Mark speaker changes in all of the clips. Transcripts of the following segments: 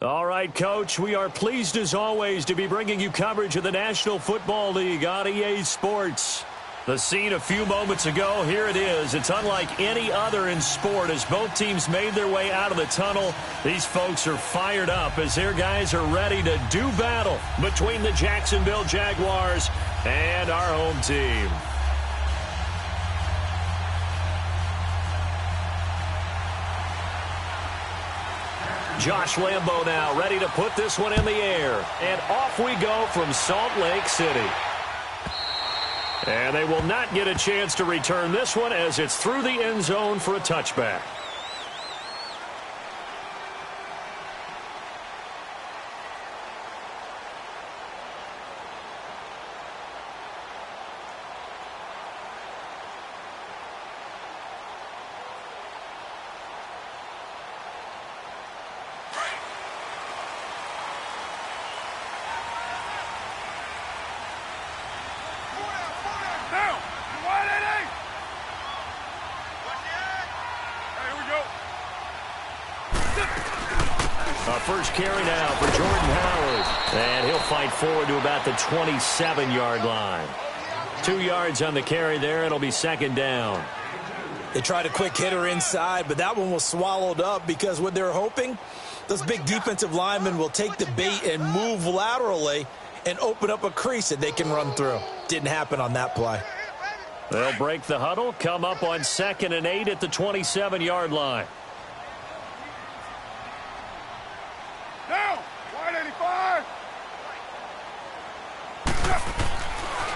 Speaker 1: All right, Coach, we are pleased as always to be bringing you coverage of the National Football League on EA Sports. The scene a few moments ago, here it is. It's unlike any other in sport as both teams made their way out of the tunnel. These folks are fired up as their guys are ready to do battle between the Jacksonville Jaguars and our home team. Josh Lambo now ready to put this one in the air. And off we go from Salt Lake City. And they will not get a chance to return this one as it's through the end zone for a touchback. First carry now for Jordan Howard. And he'll fight forward to about the 27-yard line. 2 yards on the carry there. It'll be second down.
Speaker 2: They tried a quick hitter inside, but that one was swallowed up because what they're hoping, those big defensive linemen will take the bait and move laterally and open up a crease that they can run through. Didn't happen on that play.
Speaker 1: They'll break the huddle, come up on 2nd and 8 at the 27-yard line.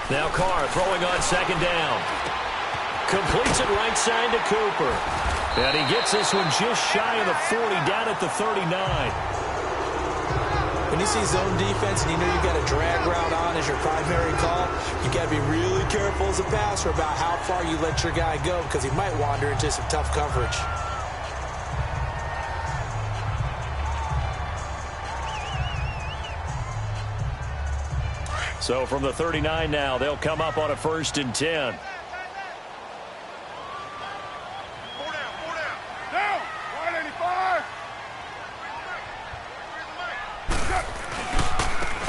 Speaker 1: Now Carr throwing on second down. Completes it right side to Cooper. And he gets this one just shy of the 40, down at the 39.
Speaker 2: When you see zone defense and you know you've got a drag route on as your primary call, you got to be really careful as a passer about how far you let your guy go because he might wander into some tough coverage.
Speaker 1: So from the 39 now, they'll come up on a 1st and 10.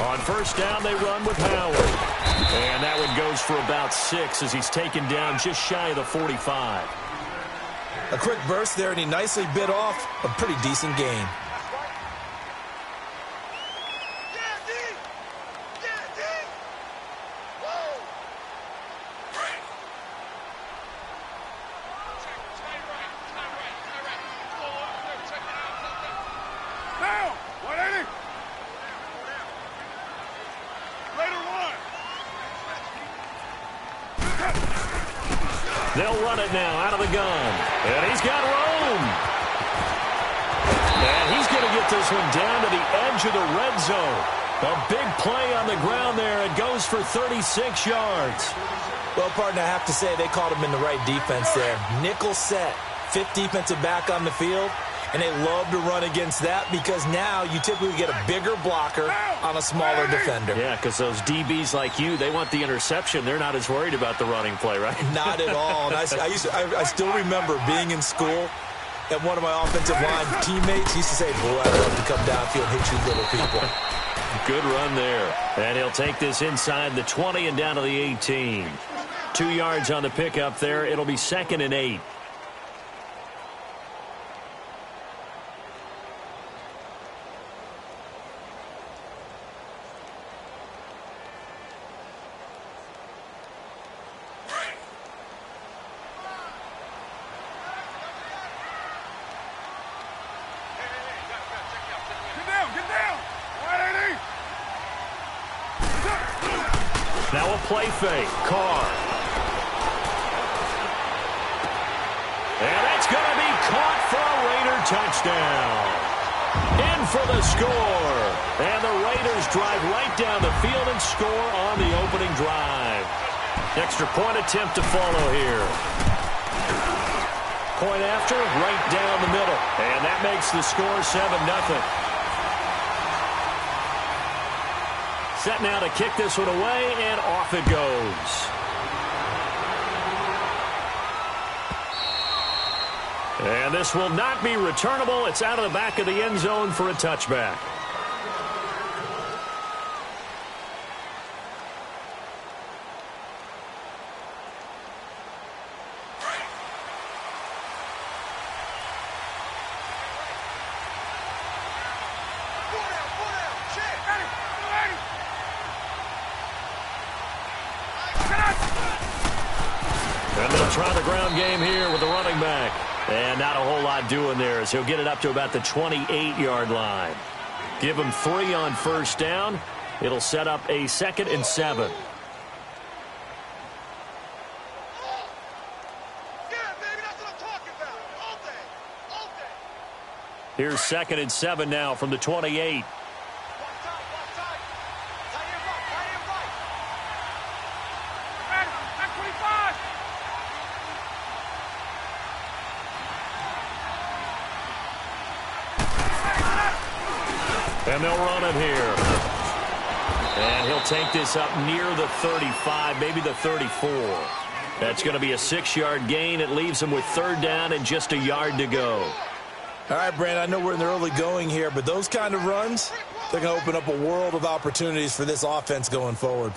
Speaker 1: On 1st down, they run with Howard. And that one goes for about 6 as he's taken down just shy of the 45.
Speaker 2: A quick burst there, and he nicely bit off a pretty decent gain.
Speaker 1: They'll run it now out of the gun. And he's got room. And he's going to get this one down to the edge of the red zone. A big play on the ground there. It goes for 36 yards.
Speaker 2: Well, partner, I have to say they called him in the right defense there. Nickel set, 5th defensive back on the field. And they love to run against that because now you typically get a bigger blocker on a smaller defender.
Speaker 1: Yeah, because those DBs like you, they want the interception. They're not as worried about the running play, right?
Speaker 2: Not at all. And I still remember being in school, and one of my offensive line teammates used to say, boy, I'd love to come downfield and hit you little people.
Speaker 1: Good run there. And he'll take this inside the 20 and down to the 18. 2 yards on the pickup there. It'll be 2nd and 8. Now a play fake. Carr. And that's going to be caught for a Raider touchdown. In for the score. And the Raiders drive right down the field and score on the opening drive. Extra point attempt to follow here. Point after, right down the middle. And that makes the score 7-0. Set now to kick this one away, and off it goes. And this will not be returnable. It's out of the back of the end zone for a touchback. And they'll try the ground game here with the running back. And not a whole lot doing there as he'll get it up to about the 28-yard line. Give him 3 on first down. It'll set up a 2nd and 7. Here's 2nd and 7 now from the 28. And they'll run it here. And he'll take this up near the 35, maybe the 34. That's going to be a 6-yard gain. It leaves him with 3rd down and just a yard to go.
Speaker 2: All right, Brandon, I know we're in the early going here, but those kind of runs, they're going to open up a world of opportunities for this offense going forward.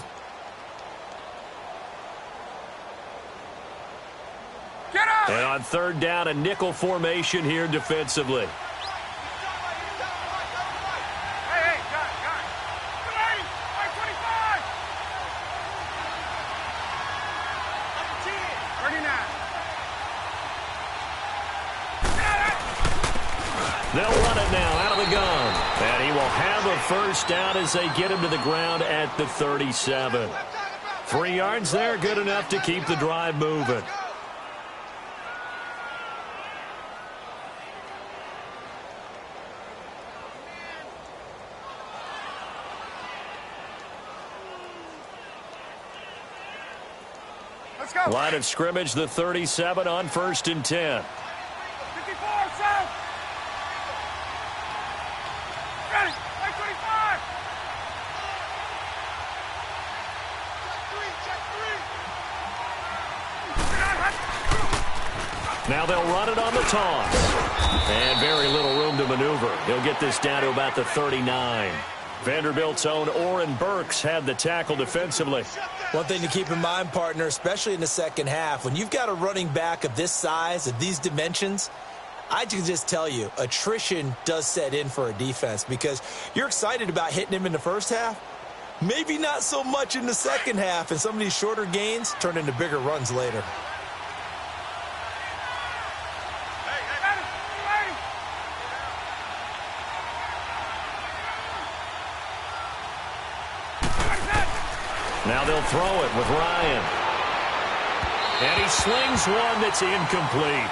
Speaker 3: Get up!
Speaker 1: And on 3rd down, a nickel formation here defensively. They'll run it now out of the gun. And he will have a 1st down as they get him to the ground at the 37. 3 yards there, good enough to keep the drive moving.
Speaker 3: Let's go.
Speaker 1: Line of scrimmage, the 37 on 1st and 10.
Speaker 3: 54, south. Ready, 25.
Speaker 1: Now they'll run it on the toss. And very little room to maneuver. He'll get this down to about the 39. Vanderbilt's own Oren Burks had the tackle defensively.
Speaker 2: One thing to keep in mind, partner, especially in the second half, when you've got a running back of this size, of these dimensions, I can just tell you, attrition does set in for a defense because you're excited about hitting him in the first half. Maybe not so much in the second half, and some of these shorter gains turn into bigger runs later.
Speaker 1: Now they'll throw it with Ryan. And he slings one that's incomplete.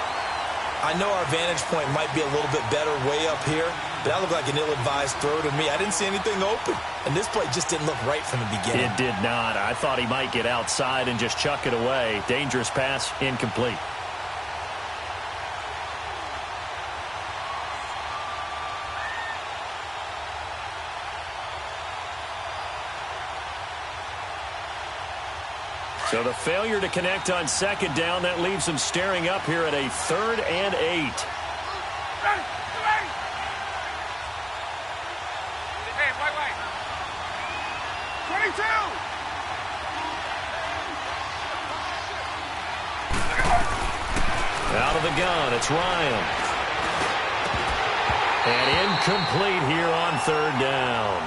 Speaker 2: I know our vantage point might be a little bit better way up here, but that looked like an ill-advised throw to me. I didn't see anything open, and this play just didn't look right from the beginning.
Speaker 1: It did not. I thought he might get outside and just chuck it away. Dangerous pass, incomplete. So the failure to connect on 2nd down, that leaves him staring up here at a 3rd and 8.
Speaker 3: Ready, ready. Hey, wait. 22.
Speaker 1: Out of the gun, it's Ryan. And incomplete here on 3rd down.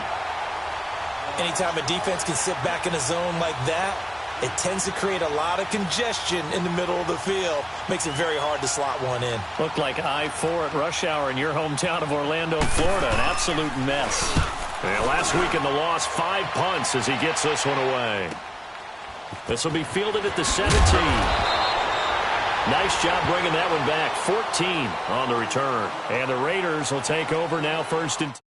Speaker 2: Anytime a defense can sit back in a zone like that, it tends to create a lot of congestion in the middle of the field. Makes it very hard to slot one in.
Speaker 1: Looked like I-4 at rush hour in your hometown of Orlando, Florida. An absolute mess. And last week in the loss, 5 punts as he gets this one away. This will be fielded at the 17. Nice job bringing that one back. 14 on the return. And the Raiders will take over now 1st and 10.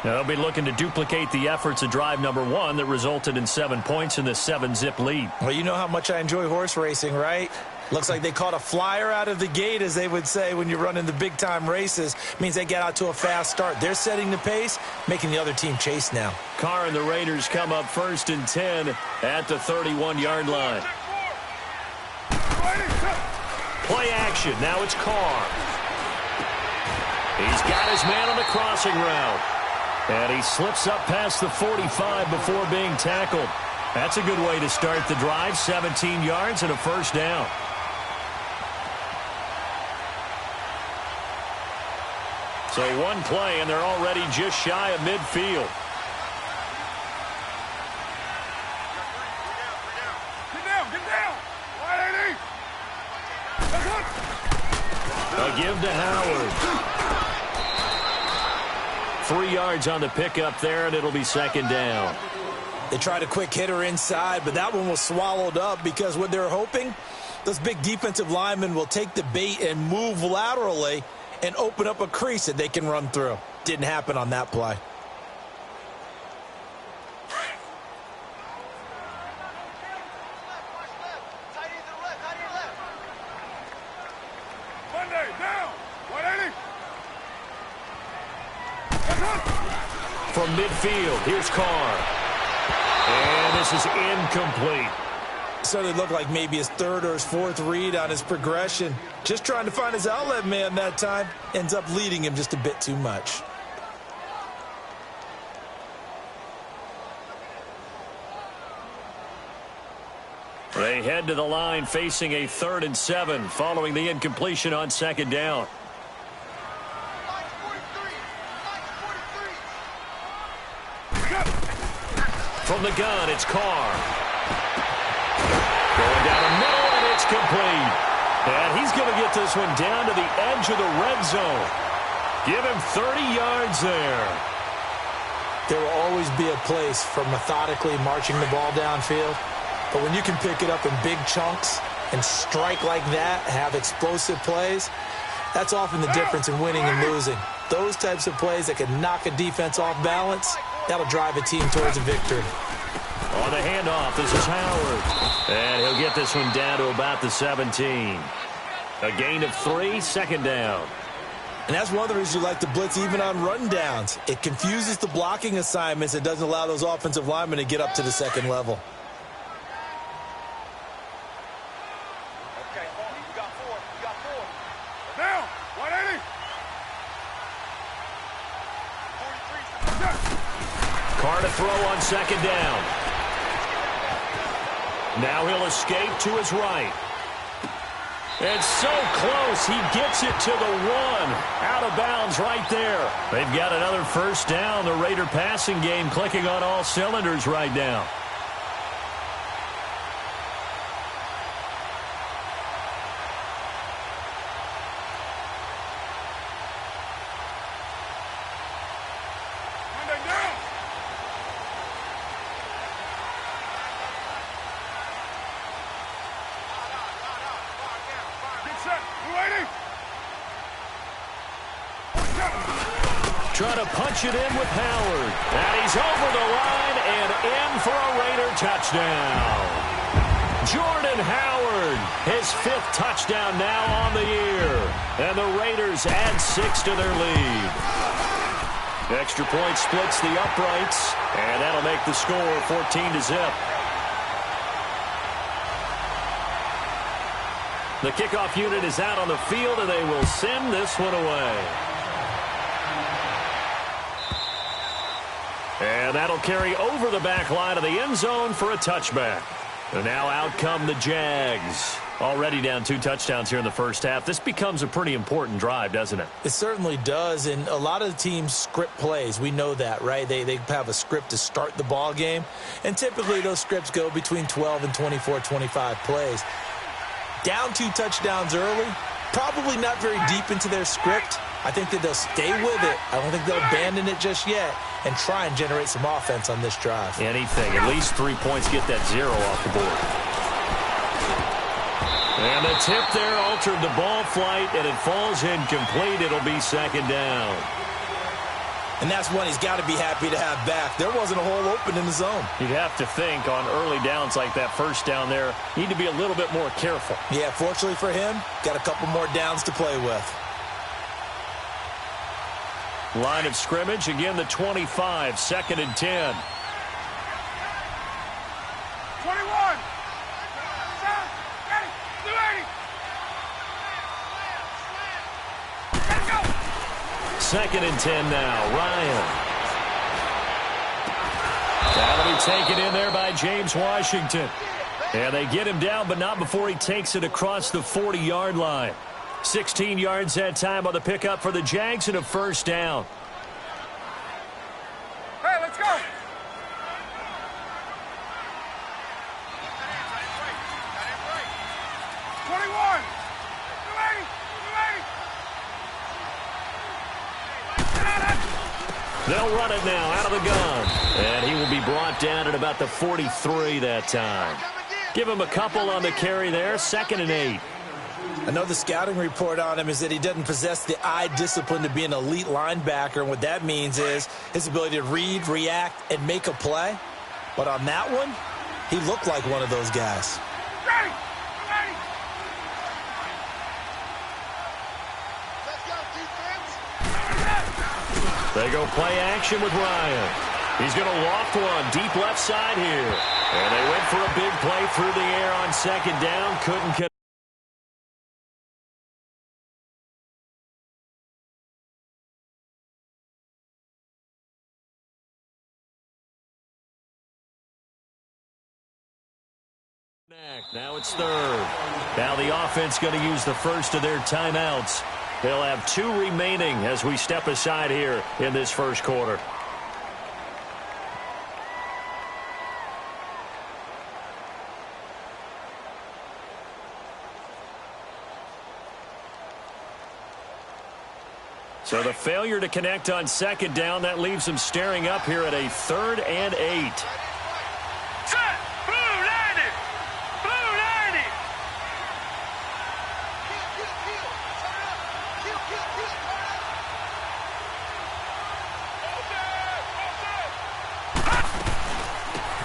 Speaker 1: They'll be looking to duplicate the efforts of drive number 1 that resulted in 7 points in the 7-zip lead.
Speaker 2: Well, you know how much I enjoy horse racing, right? Looks like they caught a flyer out of the gate, as they would say when you're running the big-time races. Means they get out to a fast start. They're setting the pace, making the other team chase now.
Speaker 1: Carr and the Raiders come up 1st and 10 at the 31-yard line.
Speaker 3: Ready,
Speaker 1: Play action. Now it's Carr. He's got his man on the crossing route. And he slips up past the 45 before being tackled. That's a good way to start the drive. 17 yards and a first down. So one play, and they're already just shy of midfield.
Speaker 3: Get down. 180.
Speaker 1: A give to Howard. 3 yards on the pickup there, and it'll be second down.
Speaker 2: They tried a quick hitter inside, but that one was swallowed up because what they're hoping, those big defensive linemen will take the bait and move laterally and open up a crease that they can run through. Didn't happen on that play.
Speaker 3: Monday, down. 180.
Speaker 1: From midfield, here's Carr. And this is incomplete.
Speaker 2: So it looked like maybe his third or his fourth read on his progression. Just trying to find his outlet man that time. Ends up leading him just a bit too much.
Speaker 1: They head to the line facing a 3rd and 7 following the incompletion on second down. From the gun, it's Carr. Going down the middle, and it's complete. And he's going to get this one down to the edge of the red zone. Give him 30 yards there.
Speaker 2: There will always be a place for methodically marching the ball downfield. But when you can pick it up in big chunks and strike like that, have explosive plays, that's often the difference in winning and losing. Those types of plays that can knock a defense off balance, that'll drive a team towards a victory.
Speaker 1: On the handoff, this is Howard. And he'll get this one down to about the 17. A gain of 3, second down.
Speaker 2: And that's one of the reasons you like to blitz even on rundowns. It confuses the blocking assignments. It doesn't allow those offensive linemen to get up to the second level.
Speaker 3: Okay, you got 4. You got 4. Down. 180. 43.
Speaker 1: Carr to throw on second down. Now he'll escape to his right. It's so close. He gets it to the 1. Out of bounds right there. They've got another first down. The Raider passing game clicking on all cylinders right now.
Speaker 3: Monday, down. Get set. 280.
Speaker 1: Trying to punch it in with Howard. And he's over the line and in for a Raider touchdown. Jordan Howard, his 5th touchdown now on the year. And the Raiders add 6 to their lead. Extra point splits the uprights, and that'll make the score 14-0. The kickoff unit is out on the field, and they will send this one away. And that'll carry over the back line of the end zone for a touchback. And now out come the Jags. Already down 2 touchdowns here in the first half. This becomes a pretty important drive, doesn't it?
Speaker 2: It certainly does, and a lot of the teams script plays. We know that, right? They have a script to start the ball game, and typically those scripts go between 12 and 24, 25 plays. Down 2 touchdowns early, probably not very deep into their script. I think that they'll stay with it. I don't think they'll abandon it just yet and try and generate some offense on this drive.
Speaker 1: Anything. At least 3 points, get that 0 off the board. And the tip there altered the ball flight, and it falls incomplete. It'll be second down.
Speaker 2: And that's one he's got to be happy to have back. There wasn't a hole open in the zone.
Speaker 1: You'd have to think on early downs like that first down there, need to be a little bit more careful.
Speaker 2: Yeah, fortunately for him, got a couple more downs to play with.
Speaker 1: Line of scrimmage, again the 25, second and 10.
Speaker 3: 21. Ready. 280.
Speaker 1: 2nd and 10 now. Ryan. That'll be taken in there by James Washington. And they get him down, but not before he takes it across the 40-yard line. 16 yards that time on the pickup for the Jags and a first down.
Speaker 3: Hey, let's go.
Speaker 1: They'll run it now out of the gun. And he will be brought down at about the 43 that time. Give him a couple on the carry there. 2nd and 8.
Speaker 2: I know the scouting report on him is that he doesn't possess the eye discipline to be an elite linebacker. And what that means is his ability to read, react, and make a play. But on that one, he looked like one of those guys.
Speaker 3: Ready.
Speaker 1: They go play action with Ryan. He's going to loft one deep left side here. And they went for a big play through the air on 2nd down. Couldn't connect. Now it's 3rd. Now the offense going to use the first of their timeouts. They'll have 2 remaining as we step aside here in this first quarter. So the failure to connect on 2nd down, that leaves them staring up here at a 3rd and 8.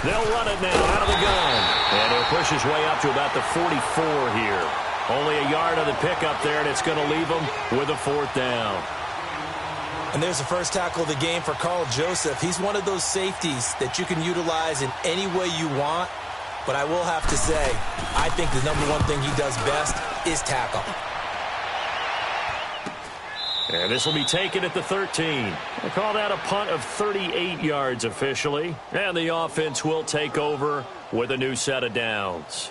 Speaker 1: They'll run it now out of the gun. And he'll push his way up to about the 44 here. Only a yard on the pickup there, and it's going to leave him with a 4th down.
Speaker 2: And there's the first tackle of the game for Carl Joseph. He's one of those safeties that you can utilize in any way you want. But I will have to say, I think the number one thing he does best is tackle.
Speaker 1: And this will be taken at the 13. They call that a punt of 38 yards officially. And the offense will take over with a new set of downs.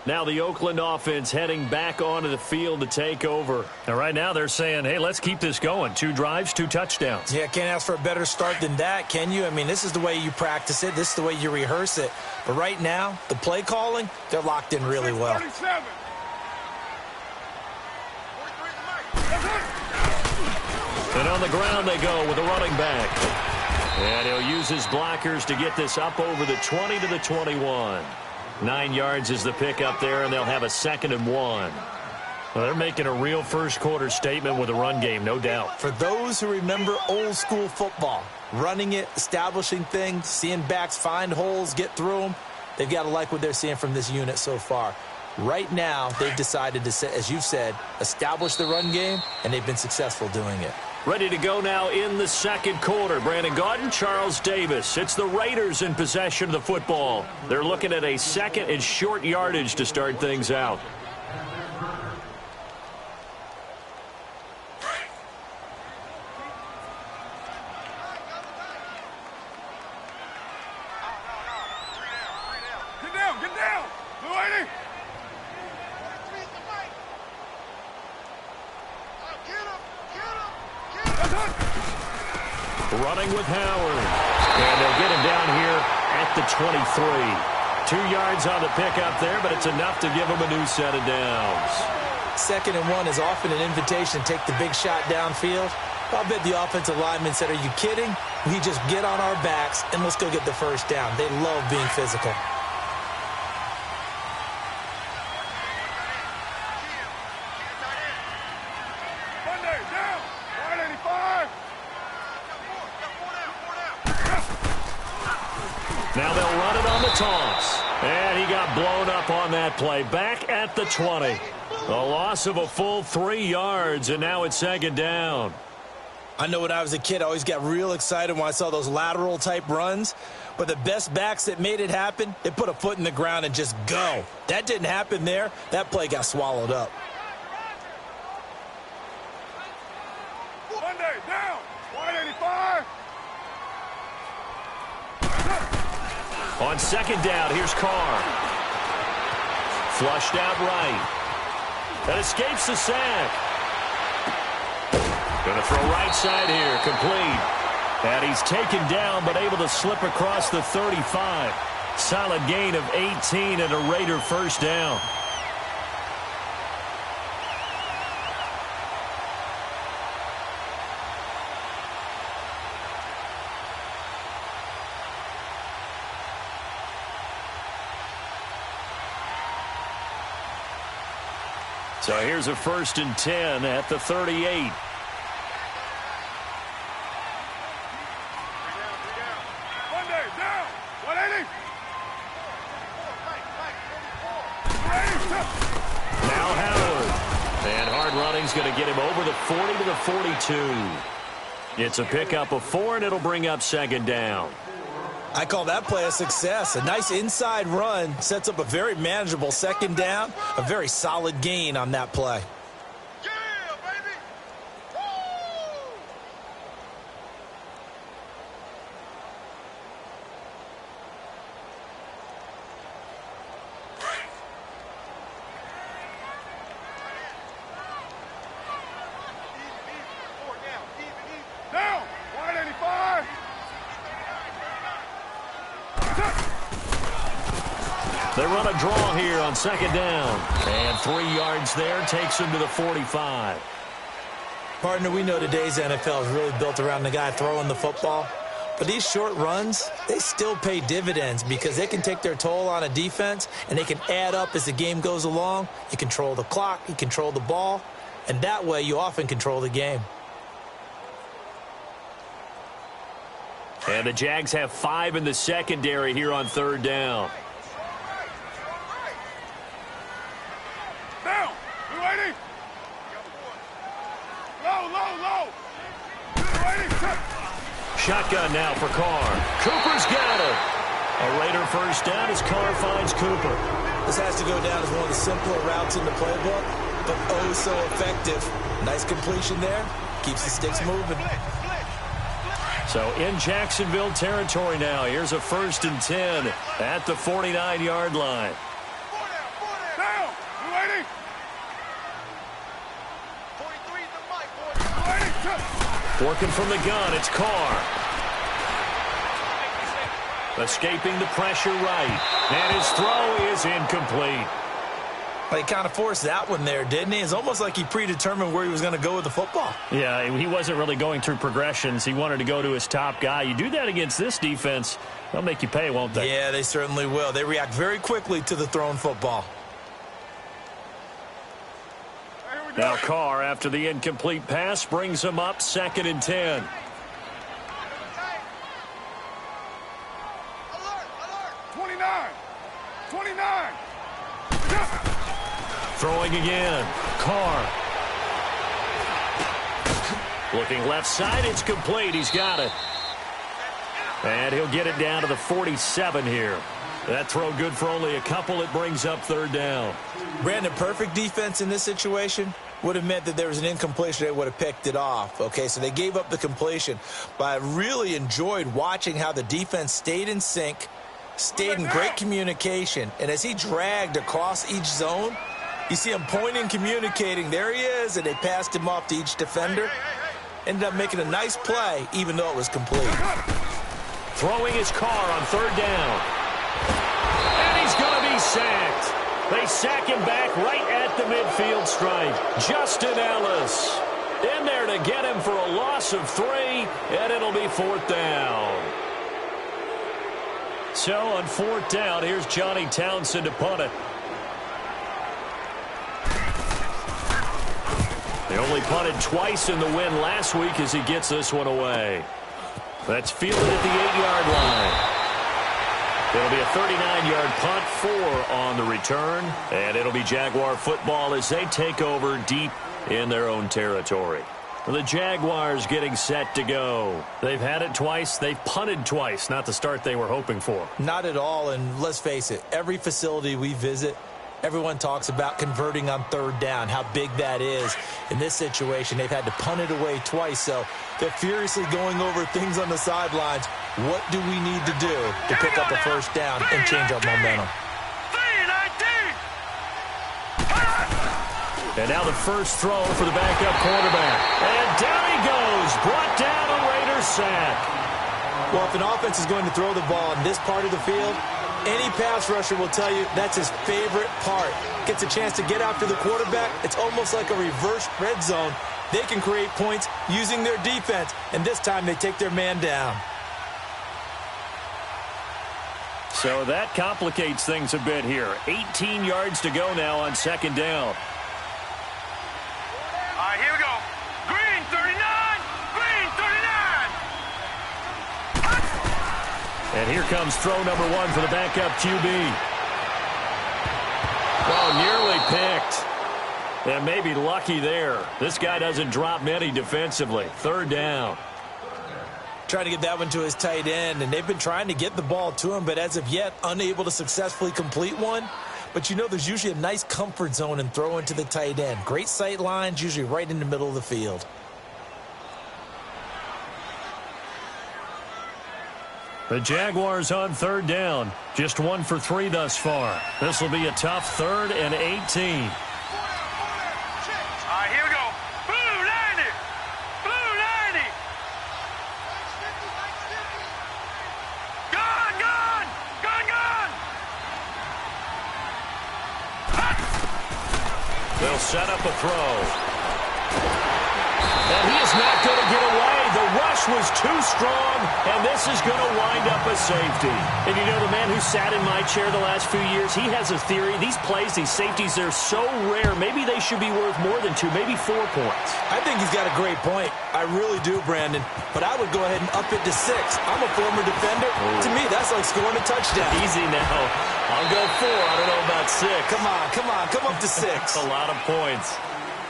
Speaker 1: Now the Oakland offense heading back onto the field to take over. And right now they're saying, hey, let's keep this going. 2 drives, 2 touchdowns.
Speaker 2: Yeah, can't ask for a better start than that, can you? I mean, this is the way you practice it. This is the way you rehearse it. But right now, the play calling, they're locked in really well.
Speaker 1: And on the ground they go with a running back. And he'll use his blockers to get this up over the 20 to the 21. 9 yards is the pickup there, and they'll have a 2nd and 1. Well, they're making a real first-quarter statement with a run game, no doubt.
Speaker 2: For those who remember old-school football, running it, establishing things, seeing backs find holes, get through them, they've got to like what they're seeing from this unit so far. Right now, they've decided to, as you've said, establish the run game, and they've been successful doing it.
Speaker 1: Ready to go now in the second quarter. Brandon Gaudin, Charles Davis. It's the Raiders in possession of the football. They're looking at a 2nd and short yardage to start things out.
Speaker 3: Get down! Blue 80!
Speaker 1: Running with Howard. And they'll get him down here at the 23. 2 yards on the pickup there, but it's enough to give him a new set of downs.
Speaker 2: 2nd and 1 is often an invitation to take the big shot downfield. I'll bet the offensive lineman said, are you kidding? We just get on our backs and let's go get the first down. They love being physical.
Speaker 1: Now they'll run it on the toss. And he got blown up on that play. Back at the 20. A loss of a full 3 yards, and now it's 2nd down.
Speaker 2: I know when I was a kid, I always got real excited when I saw those lateral-type runs. But the best backs that made it happen, they put a foot in the ground and just go. That didn't happen there. That play got swallowed up.
Speaker 3: Monday, Down. 185.
Speaker 1: On second down, here's Carr. Flushed out right. That escapes the sack. Going to throw right side here, complete. And he's taken down, but able to slip across the 35. Solid gain of 18 and a Raider first down. So here's a 1st and 10 at the 38.
Speaker 3: Monday, down. 180.
Speaker 1: Now Howard. And hard running's going to get him over the 40 to the 42. It's a pickup of 4, and it'll bring up second down.
Speaker 2: I call that play a success. A nice inside run sets up a very manageable second down. A very solid gain on that play.
Speaker 3: Yeah, baby. Woo! Down. 185.
Speaker 1: They run a draw here on second down. And 3 yards there takes him to the 45.
Speaker 2: Partner, we know today's NFL is really built around the guy throwing the football. But these short runs, they still pay dividends because they can take their toll on a defense and they can add up as the game goes along. You control the clock, you control the ball, and that way you often control the game.
Speaker 1: And the Jags have 5 in the secondary here on third down.
Speaker 3: Down. 280. Low. 280.
Speaker 1: Shotgun now for Carr. Cooper's got it. A Raider first down as Carr finds Cooper.
Speaker 2: This has to go down as one of the simpler routes in the playbook, but oh so effective. Nice completion there. Keeps the sticks moving.
Speaker 1: So in Jacksonville territory now. Here's a 1st and 10 at the 49-yard line.
Speaker 3: Down. 280. 43 the mic, boy. 280.
Speaker 1: Working from the gun, it's Carr. Escaping the pressure right. And his throw is incomplete.
Speaker 2: Well, he kind of forced that one there, didn't he? It's almost like he predetermined where he was going to go with the football.
Speaker 1: Yeah, he wasn't really going through progressions. He wanted to go to his top guy. You do that against this defense, they'll make you pay, won't they?
Speaker 2: Yeah, they certainly will. They react very quickly to the thrown football.
Speaker 1: Now Carr, after the incomplete pass, brings him up 2nd and 10.
Speaker 3: Alert. 29.
Speaker 1: Throwing again. Carr. Looking left side, it's complete. He's got it. And he'll get it down to the 47 here. That throw good for only a couple. It brings up third down.
Speaker 2: Brandon, perfect defense in this situation would have meant that there was an incompletion. They would have picked it off. Okay, so they gave up the completion. But I really enjoyed watching how the defense stayed in sync, stayed in great communication. And as he dragged across each zone, you see him pointing, communicating. There he is, and they passed him off to each defender. Ended up making a nice play, even though it was complete.
Speaker 1: Throwing his Carr on third down. And he's going to be sacked. They sack him back right at the midfield stripe. Justin Ellis in there to get him for a loss of 3, and it'll be 4th down. So on 4th down, here's Johnny Townsend to punt it. They only punted twice in the win last week as he gets this one away. That's fielded at the 8-yard line. It'll be a 39-yard punt, 4 on the return, and it'll be Jaguar football as they take over deep in their own territory. The Jaguars getting set to go. They've had it twice. They've punted twice. Not the start they were hoping for.
Speaker 2: Not at all, and let's face it, every facility we visit, Everyone talks about converting on third down, how big that is. In this situation, they've had to punt it away twice, so they're furiously going over things on the sidelines. What do we need to do to pick up a first down and change our momentum?
Speaker 1: And now the first throw for the backup quarterback. And down he goes. Brought down a Raiders sack.
Speaker 2: Well, if an offense is going to throw the ball in this part of the field, any pass rusher will tell you that's his favorite part. Gets a chance to get after the quarterback. It's almost like a reverse red zone. They can create points using their defense, and this time they take their man down.
Speaker 1: So that complicates things a bit here. 18 yards to go now on second down.
Speaker 3: All right, here we go. Green, 39. Green, 39.
Speaker 1: And here comes throw number one for the backup QB. Oh, nearly picked. And maybe lucky there. This guy doesn't drop many defensively. Third down.
Speaker 2: Trying to get that one to his tight end, and they've been trying to get the ball to him, but as of yet, unable to successfully complete one. But you know there's usually a nice comfort zone in throwing to the tight end. Great sight lines, usually right in the middle of the field.
Speaker 1: The Jaguars on third down. Just 1 for 3 thus far. This will be a tough 3rd and 18.
Speaker 3: All right, here we go. Blue 90. Blue 90. Gun, gun. Gun, gun.
Speaker 1: They'll set up a throw. And he is not going to get away. The rush was too strong, and this is going to wind up a safety. And you know, the man who sat in my chair the last few years, he has a theory. These plays, these safeties, they're so rare. Maybe they should be worth more than 2, maybe 4 points.
Speaker 2: I think he's got a great point. I really do, Brandon. But I would go ahead and up it to 6. I'm a former defender. Ooh. To me, that's like scoring a touchdown.
Speaker 1: Easy now. I'll go 4. I don't know about 6.
Speaker 2: Come on. Come up to 6.
Speaker 1: A lot of points.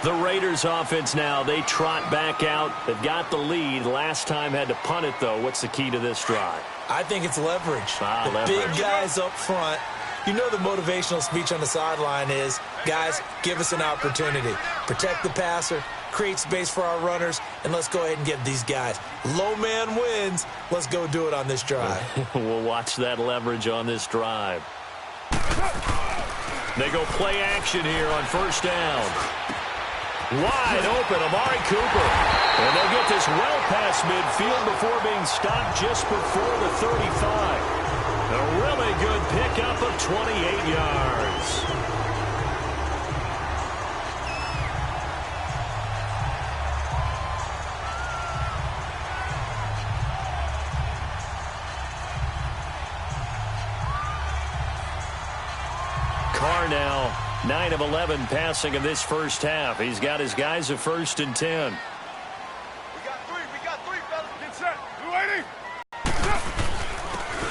Speaker 1: The Raiders offense now, they trot back out. They've got the lead. Last time had to punt it, though. What's the key to this drive?
Speaker 2: I think it's leverage.
Speaker 1: Leverage.
Speaker 2: Big guys up front. You know the motivational speech on the sideline is, guys, give us an opportunity. Protect the passer, create space for our runners, and let's go ahead and get these guys. Low man wins. Let's go do it on this drive.
Speaker 1: We'll watch that leverage on this drive. They go play action here on first down. Wide open, Amari Cooper. And they'll get this well past midfield before being stopped just before the 35. A really good pickup of 28 yards. Carr now 9 of 11 passing in this first half. He's got his guys a 1st and 10.
Speaker 3: We got three, fellas. Get set. 280.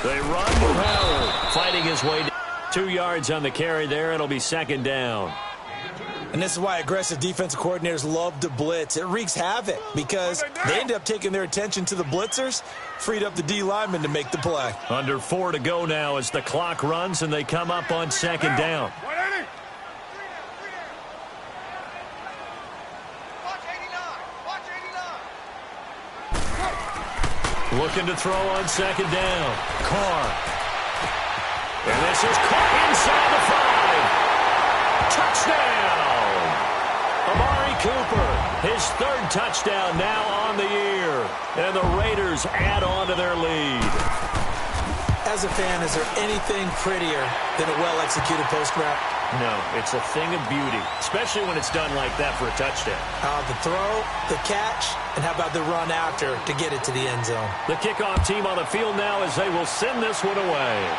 Speaker 1: They run Powell, fighting his way down. 2 yards on the carry there. It'll be 2nd down.
Speaker 2: And this is why aggressive defensive coordinators love to blitz. It wreaks havoc because they end up taking their attention to the blitzers, freed up the D lineman to make the play.
Speaker 1: Under 4 to go now as the clock runs and they come up on 2nd down.
Speaker 3: 180.
Speaker 1: Looking to throw on 2nd down. Carr. And this is caught inside the 5. Touchdown! Amari Cooper, his 3rd touchdown now on the year. And the Raiders add on to their lead.
Speaker 2: As a fan, is there anything prettier than a well-executed post route?
Speaker 1: No, it's a thing of beauty, especially when it's done like that for a touchdown.
Speaker 2: The throw, the catch, and how about the run after to get it to the end zone?
Speaker 1: The kickoff team on the field now as they will send this one away.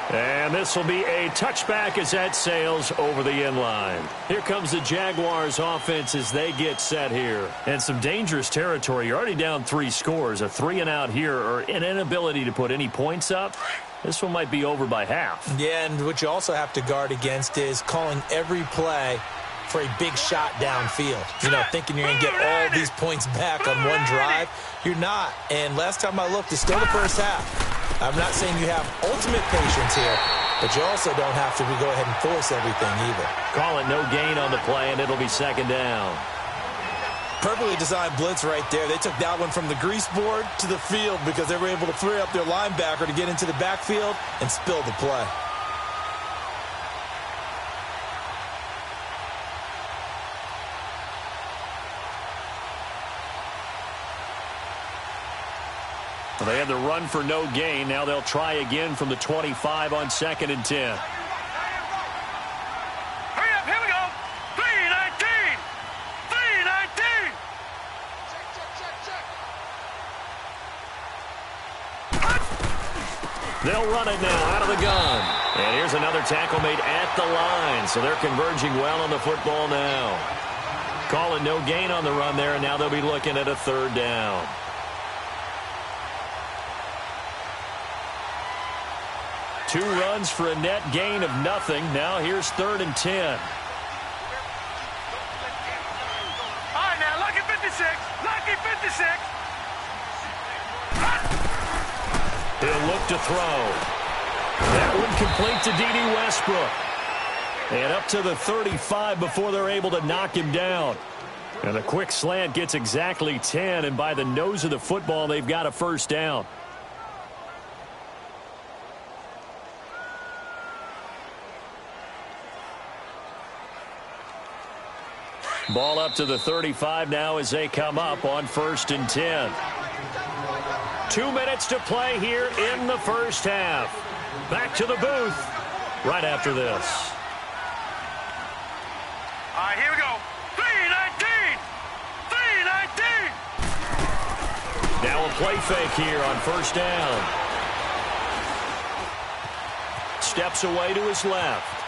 Speaker 1: And this will be a touchback as that sails over the end line. Here comes the Jaguars offense as they get set here. And some dangerous territory. You're already down 3 scores. A 3-and-out here or an inability to put any points up. This one might be over by half.
Speaker 2: Yeah, and what you also have to guard against is calling every play for a big shot downfield. You know, thinking you're going to get all these points back on one drive. You're not. And last time I looked, it's still the first half. I'm not saying you have ultimate patience here, but you also don't have to go ahead and force everything either.
Speaker 1: Call it no gain on the play, and it'll be second down.
Speaker 2: Perfectly designed blitz right there. They took that one from the grease board to the field because they were able to free up their linebacker to get into the backfield and spill the play.
Speaker 1: Well, they had the run for no gain. Now they'll try again from the 25 on 2nd and 10.
Speaker 3: Hurry up, here we go. 3-19. 3-19. Check.
Speaker 1: They'll run it now out of the gun. And here's another tackle made at the line. So they're converging well on the football now. Call it no gain on the run there, and now they'll be looking at a 3rd down. Two runs for a net gain of nothing. Now here's 3rd and 10.
Speaker 3: All right, now, lucky 56. Lucky 56.
Speaker 1: He'll look to throw. That one complete to D.D. Westbrook. And up to the 35 before they're able to knock him down. And a quick slant gets exactly 10, and by the nose of the football, they've got a 1st down. Ball up to the 35 now as they come up on 1st and 10. 2 minutes to play here in the first half. Back to the booth right after this.
Speaker 3: All right, here we go. 3-19. 3-19.
Speaker 1: Now a play fake here on 1st down. Steps away to his left.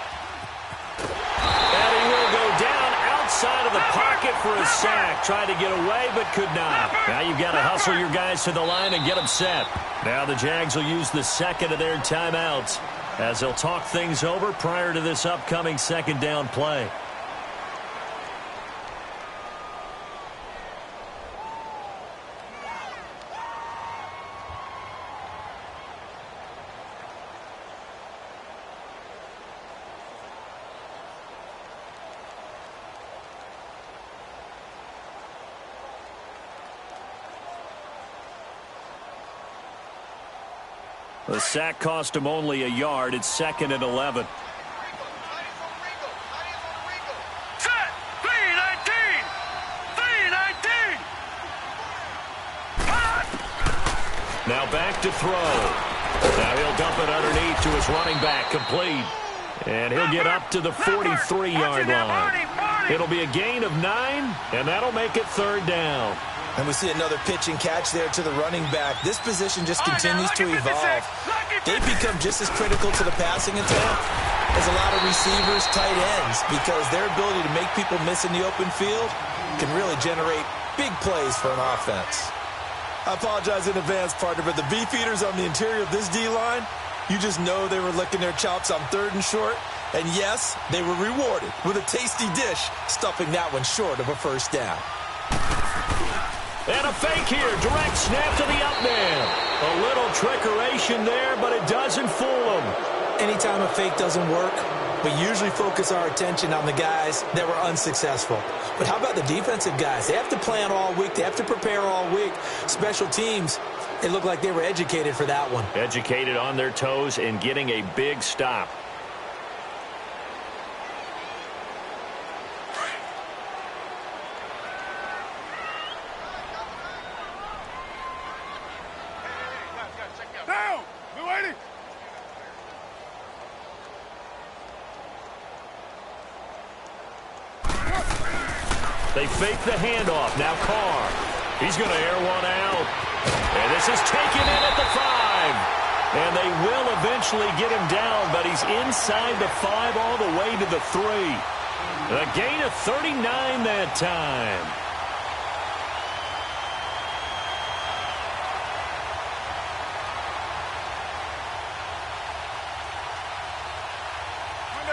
Speaker 1: And he will go down outside of the pocket for a sack. Tried to get away, but could not. Now you've got to hustle your guys to the line and get them set. Now the Jags will use the second of their timeouts as they'll talk things over prior to this upcoming 2nd down play. The sack cost him only a yard. It's 2nd and 11.
Speaker 3: Set. 3-19. 3-19.
Speaker 1: Now back to throw. Now he'll dump it underneath to his running back, complete. And he'll get up to the 43-yard line. It'll be a gain of 9, and that'll make it 3rd down.
Speaker 2: And we see another pitch and catch there to the running back. This position just continues to evolve. They've become just as critical to the passing attack as a lot of receivers, tight ends, because their ability to make people miss in the open field can really generate big plays for an offense. I apologize in advance, partner, but the beef eaters on the interior of this D-line, you just know they were licking their chops on 3rd and short. And yes, they were rewarded with a tasty dish, stuffing that one short of a 1st down.
Speaker 1: And a fake here. Direct snap to the up man. A little trickeration there, but it doesn't fool them.
Speaker 2: Anytime a fake doesn't work, we usually focus our attention on the guys that were unsuccessful. But how about the defensive guys? They have to plan all week. They have to prepare all week. Special teams, it looked like they were educated for that one.
Speaker 1: Educated on their toes and getting a big stop.
Speaker 3: Down. New 80.
Speaker 1: They fake the handoff. Now Carr. He's going to air one out. And this is taken in at the 5. And they will eventually get him down, but he's inside the 5 all the way to the 3. A gain of 39 that time.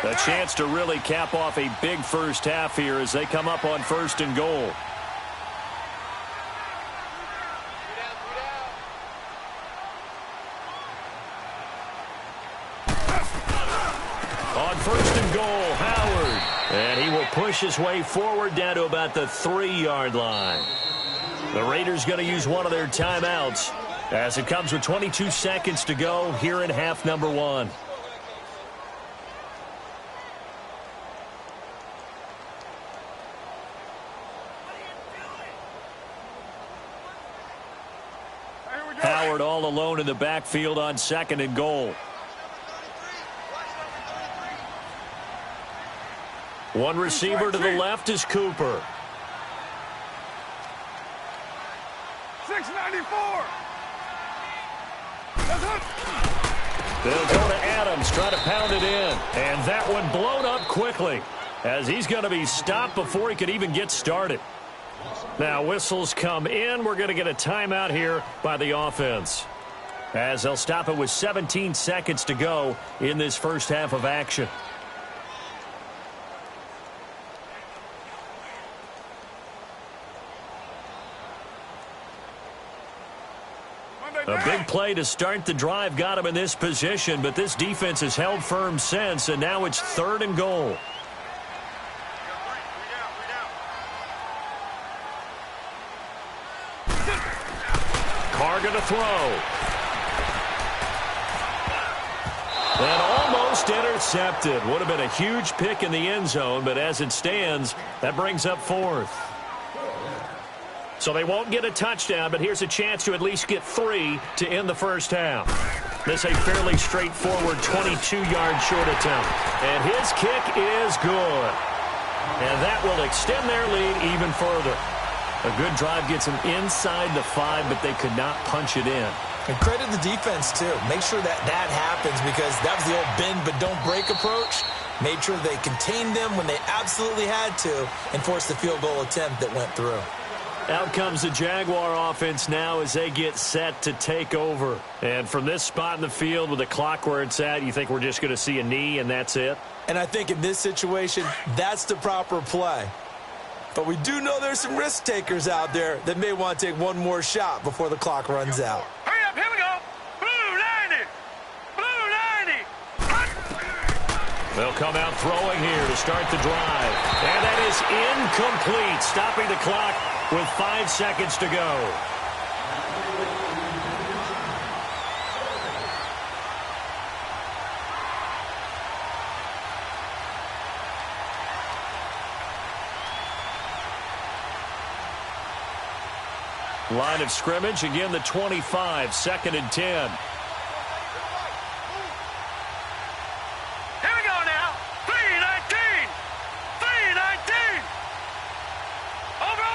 Speaker 1: A chance to really cap off a big first half here as they come up on 1st and goal. and goal, Howard. And he will push his way forward down to about the 3-yard line. The Raiders going to use one of their timeouts as it comes with 22 seconds to go here in half number 1. Howard all alone in the backfield on 2nd and goal. One receiver to the left is Cooper.
Speaker 3: 694.
Speaker 1: They'll go to Adams, try to pound it in. And that one blown up quickly as he's going to be stopped before he could even get started. Now whistles come in. We're going to get a timeout here by the offense as they'll stop it with 17 seconds to go in this first half of action. A big play to start the drive got him in this position, but this defense has held firm since, and now it's 3rd and goal. Carr going to throw. And almost intercepted. Would have been a huge pick in the end zone, but as it stands, that brings up 4th. So they won't get a touchdown, but here's a chance to at least get 3 to end the first half. This a fairly straightforward 22-yard short attempt. And his kick is good. And that will extend their lead even further. A good drive gets them inside the 5, but they could not punch it in.
Speaker 2: And credit the defense, too. Make sure that happens because that was the old bend but don't break approach. Made sure they contained them when they absolutely had to and forced the field goal attempt that went through.
Speaker 1: Out comes the Jaguar offense now as they get set to take over. And from this spot in the field with the clock where it's at, you think we're just going to see a knee and that's it?
Speaker 2: And I think in this situation, that's the proper play. But we do know there's some risk takers out there that may want to take one more shot before the clock runs out.
Speaker 3: Hurry up, here we go. Blue 90. Blue 90.
Speaker 1: They'll come out throwing here to start the drive. And that is incomplete, stopping the clock with 5 seconds to go. Line of scrimmage, again the 25, 2nd and 10.
Speaker 3: Here we go now. 319. 319. Over.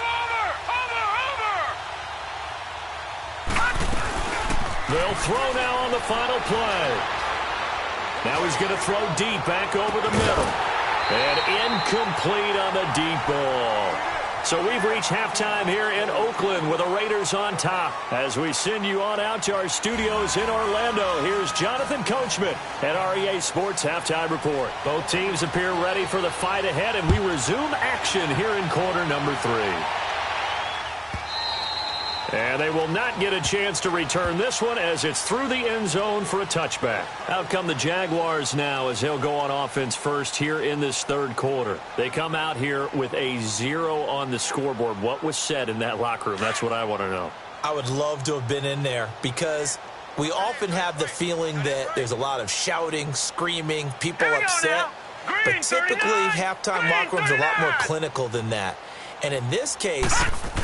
Speaker 1: They'll throw now on the final play. Now he's going to throw deep back over the middle. And incomplete on the deep ball. So we've reached halftime here in Oakland with the Raiders on top. As we send you on out to our studios in Orlando, here's Jonathan Coachman at REA Sports Halftime Report. Both teams appear ready for the fight ahead, and we resume action here in quarter number 3. And they will not get a chance to return this one as it's through the end zone for a touchback. Out come the Jaguars now as they'll go on offense first here in this 3rd quarter. They come out here with a 0 on the scoreboard. What was said in that locker room? That's what I want to know.
Speaker 2: I would love to have been in there because we often have the feeling that there's a lot of shouting, screaming, people upset. But typically, halftime locker rooms are a lot more clinical than that. And in this case,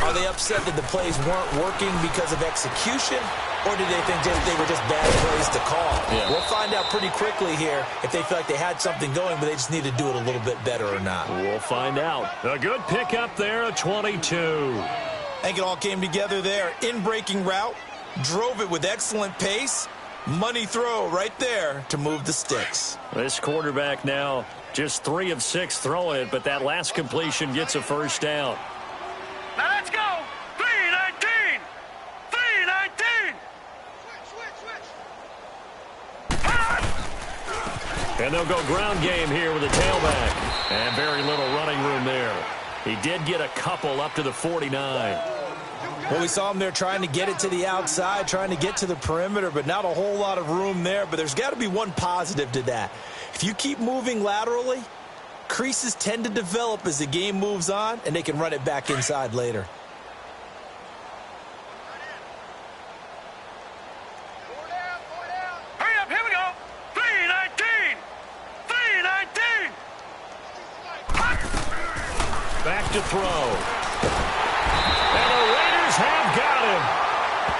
Speaker 2: are they upset that the plays weren't working because of execution, or did they think they were just bad plays to call?
Speaker 1: Yeah.
Speaker 2: We'll find out pretty quickly here if they feel like they had something going, but they just need to do it a little bit better or not.
Speaker 1: We'll find out. A good pickup there, a 22.
Speaker 2: I think it all came together there. In-breaking route, drove it with excellent pace. Money throw right there to move the sticks.
Speaker 1: This quarterback now just 3 of 6 throwing it, but that last completion gets a first down.
Speaker 3: Now let's go. 319. 319.
Speaker 1: And they'll go ground game here with a tailback. And very little running room there. He did get a couple up to the 49.
Speaker 2: Well, we saw him there trying to get it to the outside, trying to get to the perimeter, but not a whole lot of room there. But there's got to be one positive to that. If you keep moving laterally, creases tend to develop as the game moves on, and they can run it back inside later.
Speaker 3: Hurry up, here we go. 319. 319.
Speaker 1: Back to throw. And the Raiders have got him.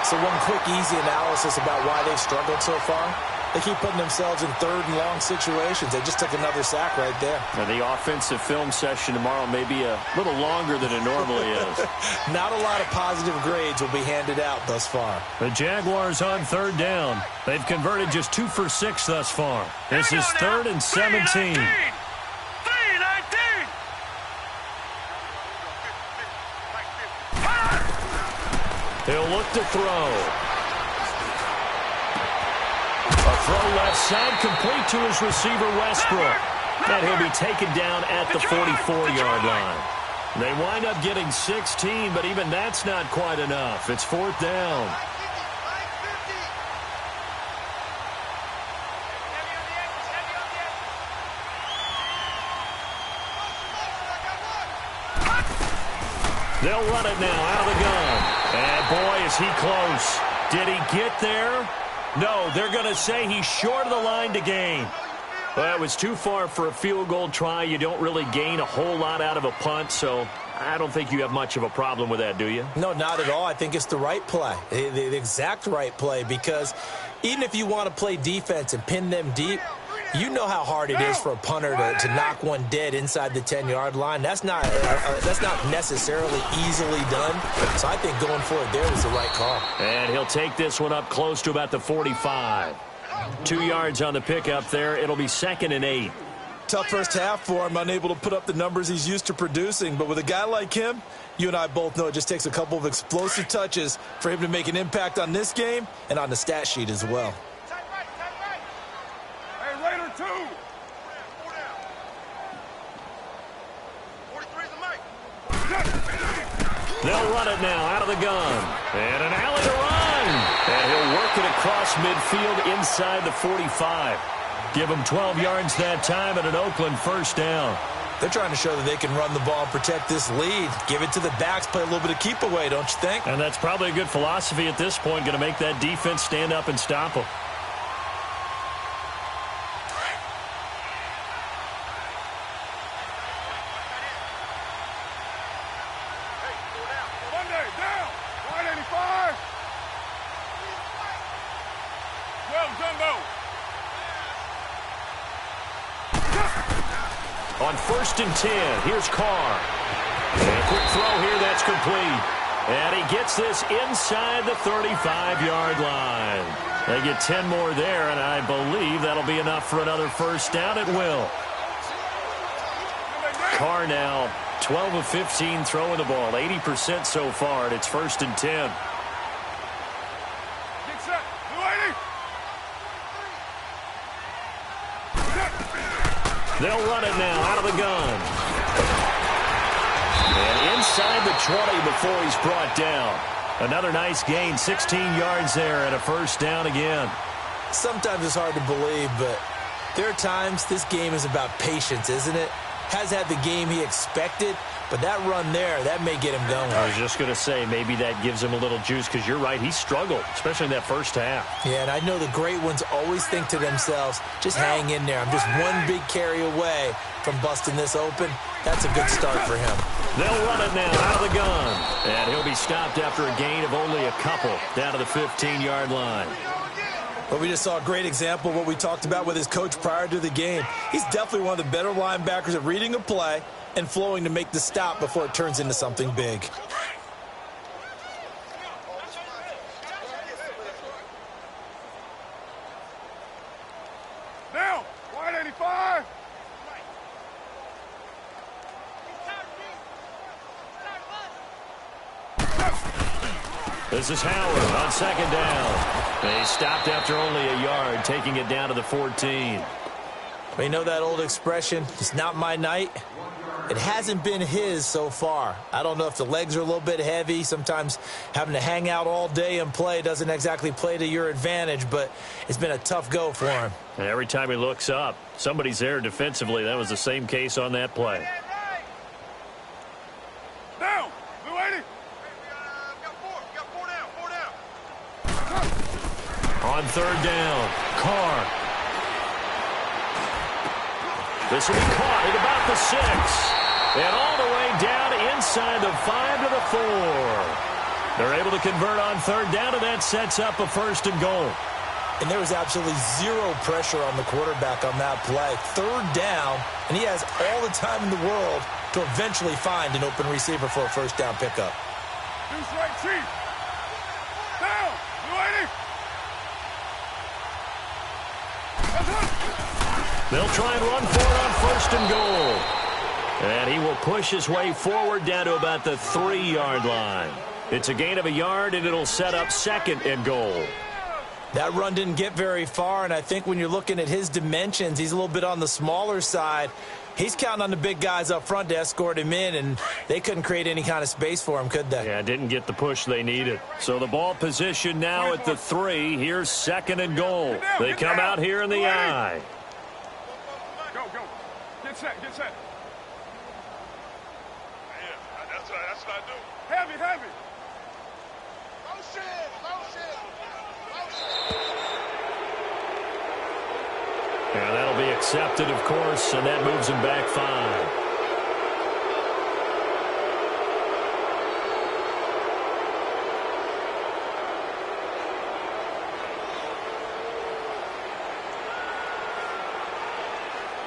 Speaker 2: So one quick, easy analysis about why they've struggled so far. They keep putting themselves in third and long situations. They just took another sack right there.
Speaker 1: Now, the offensive film session tomorrow may be a little longer than it normally is.
Speaker 2: Not a lot of positive grades will be handed out thus far.
Speaker 1: The Jaguars on third down. They've converted just 2 for 6 thus far. This is 3rd and 17.
Speaker 3: 319.
Speaker 1: He'll look to throw. A throw left side, complete to his receiver, Westbrook. And he'll be taken down at the 44-yard line. They wind up getting 16, but even that's not quite enough. It's 4th down. They'll run it now out of the gun. And boy, is he close. Did he get there? No, they're going to say he's short of the line to gain. Well, it was too far for a field goal try. You don't really gain a whole lot out of a punt, so I don't think you have much of a problem with that, do you?
Speaker 2: No, not at all. I think it's the right play, the exact right play, because even if you want to play defense and pin them deep, you know how hard it is for a punter to knock one dead inside the 10-yard line. That's not necessarily easily done. So I think going for it there was the right call.
Speaker 1: And he'll take this one up close to about the 45. 2 yards on the pickup there. It'll be 2nd and 8.
Speaker 2: Tough first half for him, unable to put up the numbers he's used to producing. But with a guy like him, you and I both know it just takes a couple of explosive touches for him to make an impact on this game and on the stat sheet as well.
Speaker 1: They'll run it now out of the gun. And an alley to run. And he'll work it across midfield inside the 45. Give him 12 yards that time and an Oakland 1st down.
Speaker 2: They're trying to show that they can run the ball and protect this lead. Give it to the backs, play a little bit of keep away, don't you think?
Speaker 1: And that's probably a good philosophy at this point. Going to make that defense stand up and stop them. On 1st and 10, here's Carr. And a quick throw here, that's complete. And he gets this inside the 35-yard line. They get 10 more there, and I believe that'll be enough for another 1st down. It will. Carr now 12 of 15 throwing the ball, 80% so far, and it's 1st and 10. They'll run it now out of the gun. And inside the 20 before he's brought down. Another nice gain, 16 yards there and a 1st down again.
Speaker 2: Sometimes it's hard to believe, but there are times this game is about patience, isn't it? Has had the game he expected, but that run there, that may get him going.
Speaker 1: I was just going to say, maybe that gives him a little juice, because you're right, he struggled, especially in that 1st half.
Speaker 2: Yeah, and I know the great ones always think to themselves, just hang in there. I'm just one big carry away from busting this open. That's a good start for him.
Speaker 1: They'll run it now out of the gun. And he'll be stopped after a gain of only a couple down to the 15-yard line.
Speaker 2: But we just saw a great example of what we talked about with his coach prior to the game. He's definitely one of the better linebackers at reading a play and flowing to make the stop before it turns into something big.
Speaker 3: Now, 185.
Speaker 1: This is Howard on 2nd down. They stopped after only a yard, taking it down to the 14.
Speaker 2: We know that old expression, it's not my night. It hasn't been his so far. I don't know if the legs are a little bit heavy. Sometimes having to hang out all day and play doesn't exactly play to your advantage, but it's been a tough go for him.
Speaker 1: And every time he looks up, somebody's there defensively. That was the same case on that play.
Speaker 3: Down. Blue 80.
Speaker 1: On third down, Carr. This will be caught at about the 6. And all the way down inside the 5 to the 4. They're able to convert on third down, and that sets up a 1st and goal.
Speaker 2: And there was absolutely zero pressure on the quarterback on that play. Third down, and he has all the time in the world to eventually find an open receiver for a 1st down pickup.
Speaker 3: Deuce right, Chief. Down. Blue 80.
Speaker 1: They'll try and run for it on 1st and goal. And he will push his way forward down to about the 3-yard line. It's a gain of a yard, and it'll set up 2nd and goal.
Speaker 2: That run didn't get very far, and I think when you're looking at his dimensions, he's a little bit on the smaller side. He's counting on the big guys up front to escort him in, and they couldn't create any kind of space for him, could they?
Speaker 1: Yeah, didn't get the push they needed. So the ball position now at the 3. Here's 2nd and goal. They come out here in the I.
Speaker 3: Go. Get set. Yeah, that's what I do. Heavy.
Speaker 1: And that'll be accepted, of course, and that moves him back 5.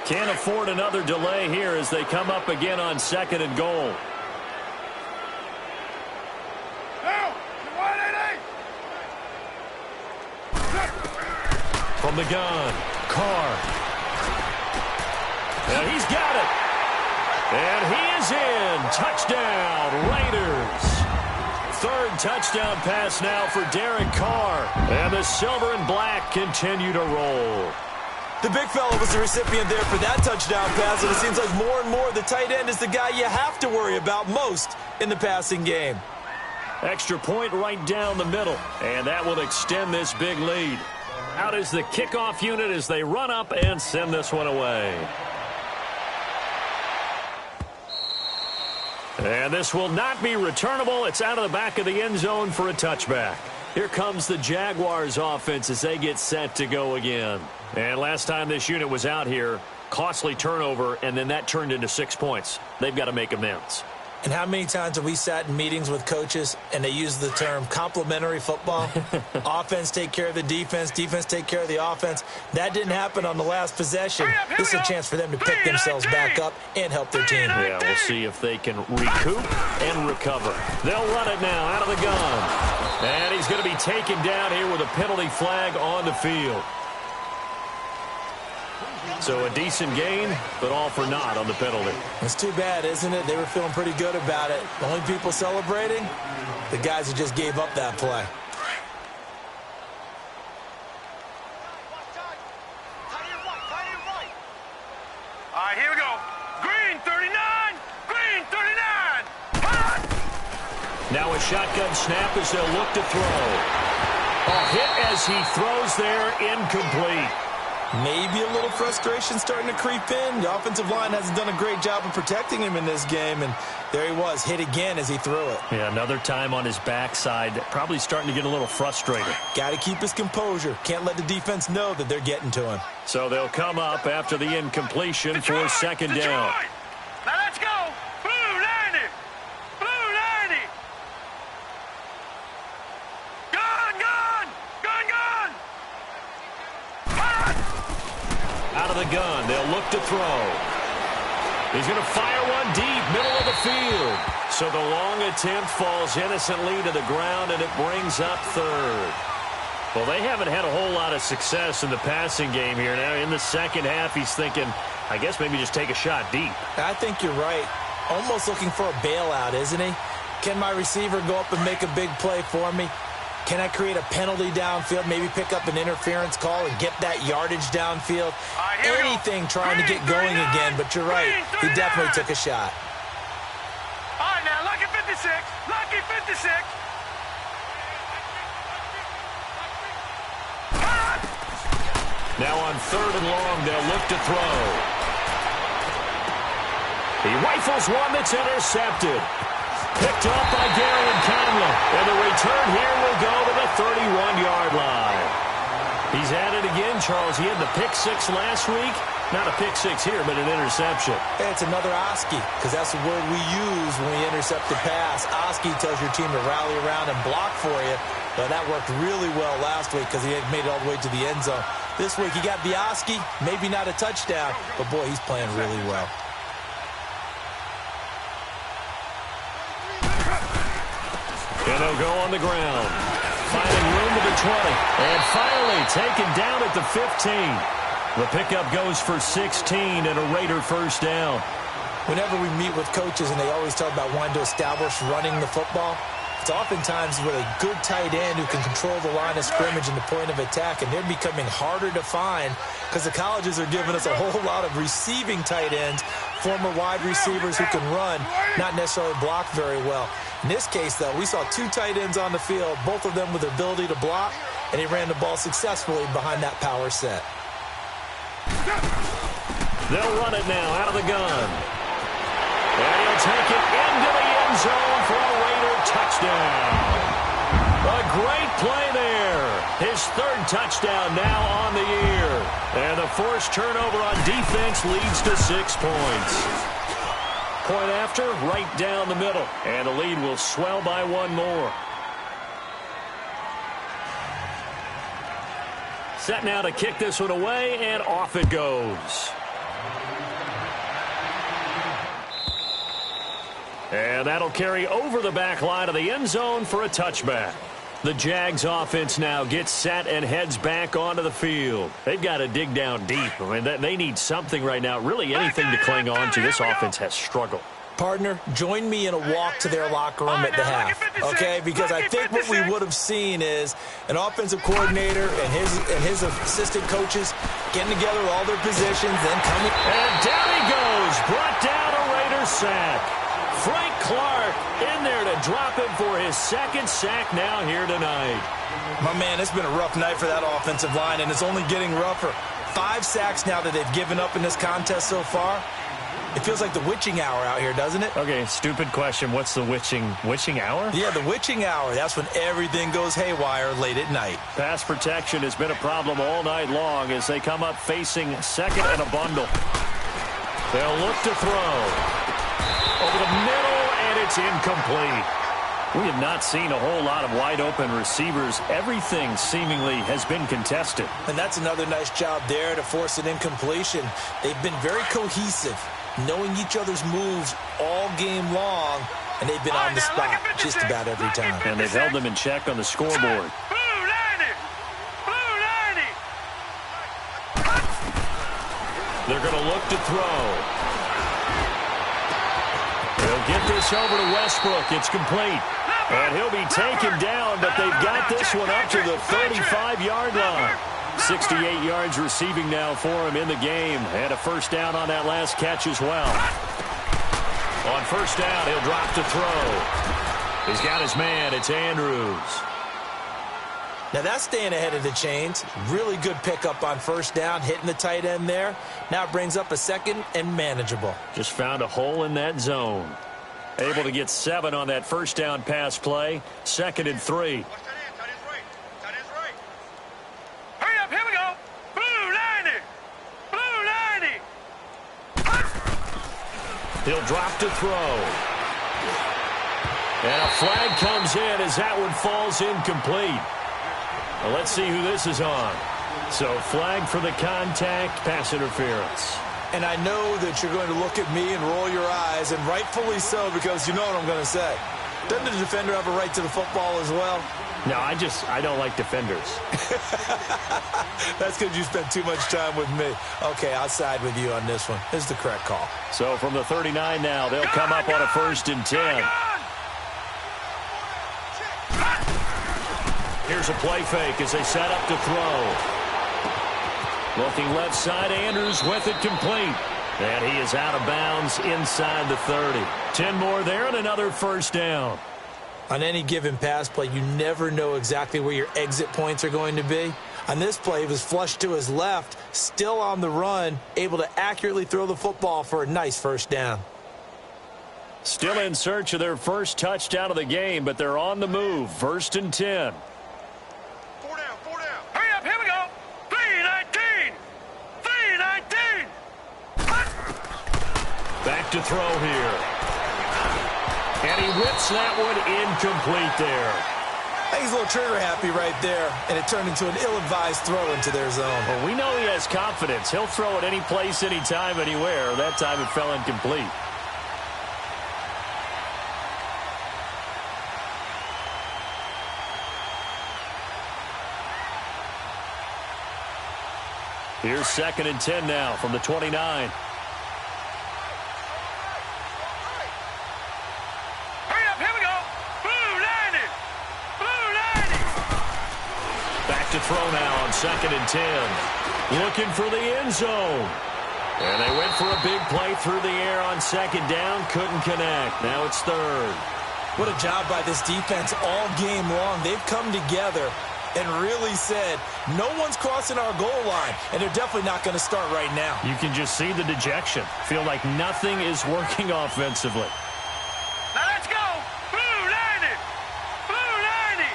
Speaker 1: Can't afford another delay here as they come up again on 2nd and goal.
Speaker 3: Now, 180.
Speaker 1: From the gun, Carr. And he's got it. And he is in. Touchdown, Raiders. 3rd touchdown pass now for Derek Carr. And the silver and black continue to roll.
Speaker 2: The big fella was the recipient there for that touchdown pass, and it seems like more and more the tight end is the guy you have to worry about most in the passing game.
Speaker 1: Extra point right down the middle, and that will extend this big lead. Out is the kickoff unit as they run up and send this one away. And this will not be returnable. It's out of the back of the end zone for a touchback. Here comes the Jaguars offense as they get set to go again. And last time this unit was out here, costly turnover, and then that turned into 6 points. They've got to make amends.
Speaker 2: And how many times have we sat in meetings with coaches and they use the term complementary football? Offense take care of the defense, defense take care of the offense. That didn't happen on the last possession. This is a chance for them to pick themselves back up and help their team.
Speaker 1: Yeah, we'll see if they can recoup and recover. They'll run it now out of the gun. And he's going to be taken down here with a penalty flag on the field. So a decent gain, but all for naught on the penalty.
Speaker 2: It's too bad, isn't it? They were feeling pretty good about it. The only people celebrating, the guys who just gave up that play.
Speaker 3: All right, here we go. Green 39. Green 39. Hot.
Speaker 1: Now a shotgun snap as they'll look to throw. A hit as he throws there, incomplete.
Speaker 2: Maybe a little frustration starting to creep in. The offensive line hasn't done a great job of protecting him in this game, and there he was, hit again as he threw it.
Speaker 1: Yeah, another time on his backside, probably starting to get a little frustrated.
Speaker 2: Got to keep his composure. Can't let the defense know that they're getting to him.
Speaker 1: So they'll come up after the incompletion for 2nd down.
Speaker 3: Now let's go. Blue 90. Blue 90. Gun. Hot.
Speaker 1: Out of the gun, they'll look to throw. He's going to fire one deep, middle of the field. So the long attempt falls innocently to the ground, and it brings up 3rd. Well, they haven't had a whole lot of success in the passing game here. Now, in the second half, he's thinking, I guess maybe just take a shot deep.
Speaker 2: I think you're right. Almost looking for a bailout, isn't he? Can my receiver go up and make a big play for me? Can I create a penalty downfield, maybe pick up an interference call and get that yardage downfield? Anything trying to get going again, but you're right. He definitely took a shot.
Speaker 3: All right, now, lucky 56. Lucky 56.
Speaker 1: Now on 3rd and long, they'll look to throw. He rifles one that's intercepted. Picked up by Gary Conley. And the return here will go to the 31-yard line. He's at it again, Charles. He had the pick 6 last week. Not a pick 6 here, but an interception.
Speaker 2: It's another Oski, because that's the word we use when we intercept the pass. Oski tells your team to rally around and block for you. But that worked really well last week because he had made it all the way to the end zone. This week he got the Oski, maybe not a touchdown, but boy, he's playing really well.
Speaker 1: And they'll go on the ground. Finding room to the 20. And finally taken down at the 15. The pickup goes for 16 and a Raider first down.
Speaker 2: Whenever we meet with coaches and they always talk about wanting to establish running the football, it's oftentimes with a good tight end who can control the line of scrimmage and the point of attack, and they're becoming harder to find because the colleges are giving us a whole lot of receiving tight ends, former wide receivers who can run, not necessarily block very well. In this case, though, we saw 2 tight ends on the field, both of them with the ability to block, and he ran the ball successfully behind that power set.
Speaker 1: They'll run it now out of the gun. And he'll take it into the end zone for a Raider touchdown. A great play there. His 3rd touchdown now on the year. And the forced turnover on defense leads to 6 points. Point after, right down the middle. And the lead will swell by 1 more. Set now to kick this one away, and off it goes. And that'll carry over the back line of the end zone for a touchback. The Jags offense now gets set and heads back onto the field. They've got to dig down deep. I mean, they need something right now, really anything to cling on to. This offense has struggled.
Speaker 2: Partner, join me in a walk to their locker room at the half, okay? Because I think what we would have seen is an offensive coordinator and his assistant coaches getting together all their positions, then coming.
Speaker 1: And down he goes, brought down a Raider sack. Frank Clark in there to drop him for his 2nd sack now here tonight.
Speaker 2: My man, it's been a rough night for that offensive line, and it's only getting rougher. 5 sacks now that they've given up in this contest so far. It feels like the witching hour out here, doesn't it?
Speaker 1: Okay, stupid question. What's the witching hour?
Speaker 2: Yeah, the witching hour. That's when everything goes haywire late at night.
Speaker 1: Pass protection has been a problem all night long as they come up facing 2nd and a bundle. They'll look to throw. Over the middle, and it's incomplete. We have not seen a whole lot of wide-open receivers. Everything seemingly has been contested.
Speaker 2: And that's another nice job there to force an incompletion. They've been very cohesive, knowing each other's moves all game long, and they've been on the spot just about every time.
Speaker 1: And they've held them in check on the scoreboard.
Speaker 3: Blue 90. Blue 90.
Speaker 1: They're going to look to throw. They'll get this over to Westbrook. It's complete. And he'll be taken down, but they've got this one up to the 35-yard line. 68 yards receiving now for him in the game. And a first down on that last catch as well. On first down, he'll drop to throw. He's got his man. It's Andrews.
Speaker 2: Now that's staying ahead of the chains. Really good pickup on first down, hitting the tight end there. Now it brings up a 2nd and manageable.
Speaker 1: Just found a hole in that zone. Able to get 7 on that first down pass play. 2nd and 3.
Speaker 3: Hurry up, here we go. Blue 90. Blue 90.
Speaker 1: He'll drop to throw. And a flag comes in as that one falls incomplete. Well, let's see who this is on. So flag for the contact, pass interference.
Speaker 2: And I know that you're going to look at me and roll your eyes, and rightfully so, because you know what I'm going to say. Doesn't the defender have a right to the football as well?
Speaker 1: No, I don't like defenders.
Speaker 2: That's because you spent too much time with me. Okay, I'll side with you on this one. This is the correct call.
Speaker 1: So from the 39 now, they'll come up on a 1st and 10. Here's a play fake as they set up to throw. Looking left side, Andrews with it complete. And he is out of bounds inside the 30. 10 more there and another first down.
Speaker 2: On any given pass play, you never know exactly where your exit points are going to be. On this play, he was flushed to his left, still on the run, able to accurately throw the football for a nice first down.
Speaker 1: Still in search of their first touchdown of the game, but they're on the move. 1st and 10.
Speaker 3: 4 down, 4 down. Hurry up, here we go. 3-19. 3-19.
Speaker 1: Back to throw here. And he whips that one incomplete there.
Speaker 2: I think he's a little trigger happy right there, and it turned into an ill-advised throw into their zone.
Speaker 1: Well, we know he has confidence. He'll throw it any place, anytime, anywhere. That time it fell incomplete. Here's 2nd and 10 now from the 29.
Speaker 3: Hurry up, here we go. Blue 90. Blue 90.
Speaker 1: Back to throw now on 2nd and 10. Looking for the end zone. And they went for a big play through the air on 2nd down. Couldn't connect. Now it's 3rd.
Speaker 2: What a job by this defense all game long. They've come together and really said, no one's crossing our goal line, and they're definitely not going to start right now.
Speaker 1: You can just see the dejection. Feel like nothing is working offensively.
Speaker 3: Now let's go. Blue 90. Blue 90.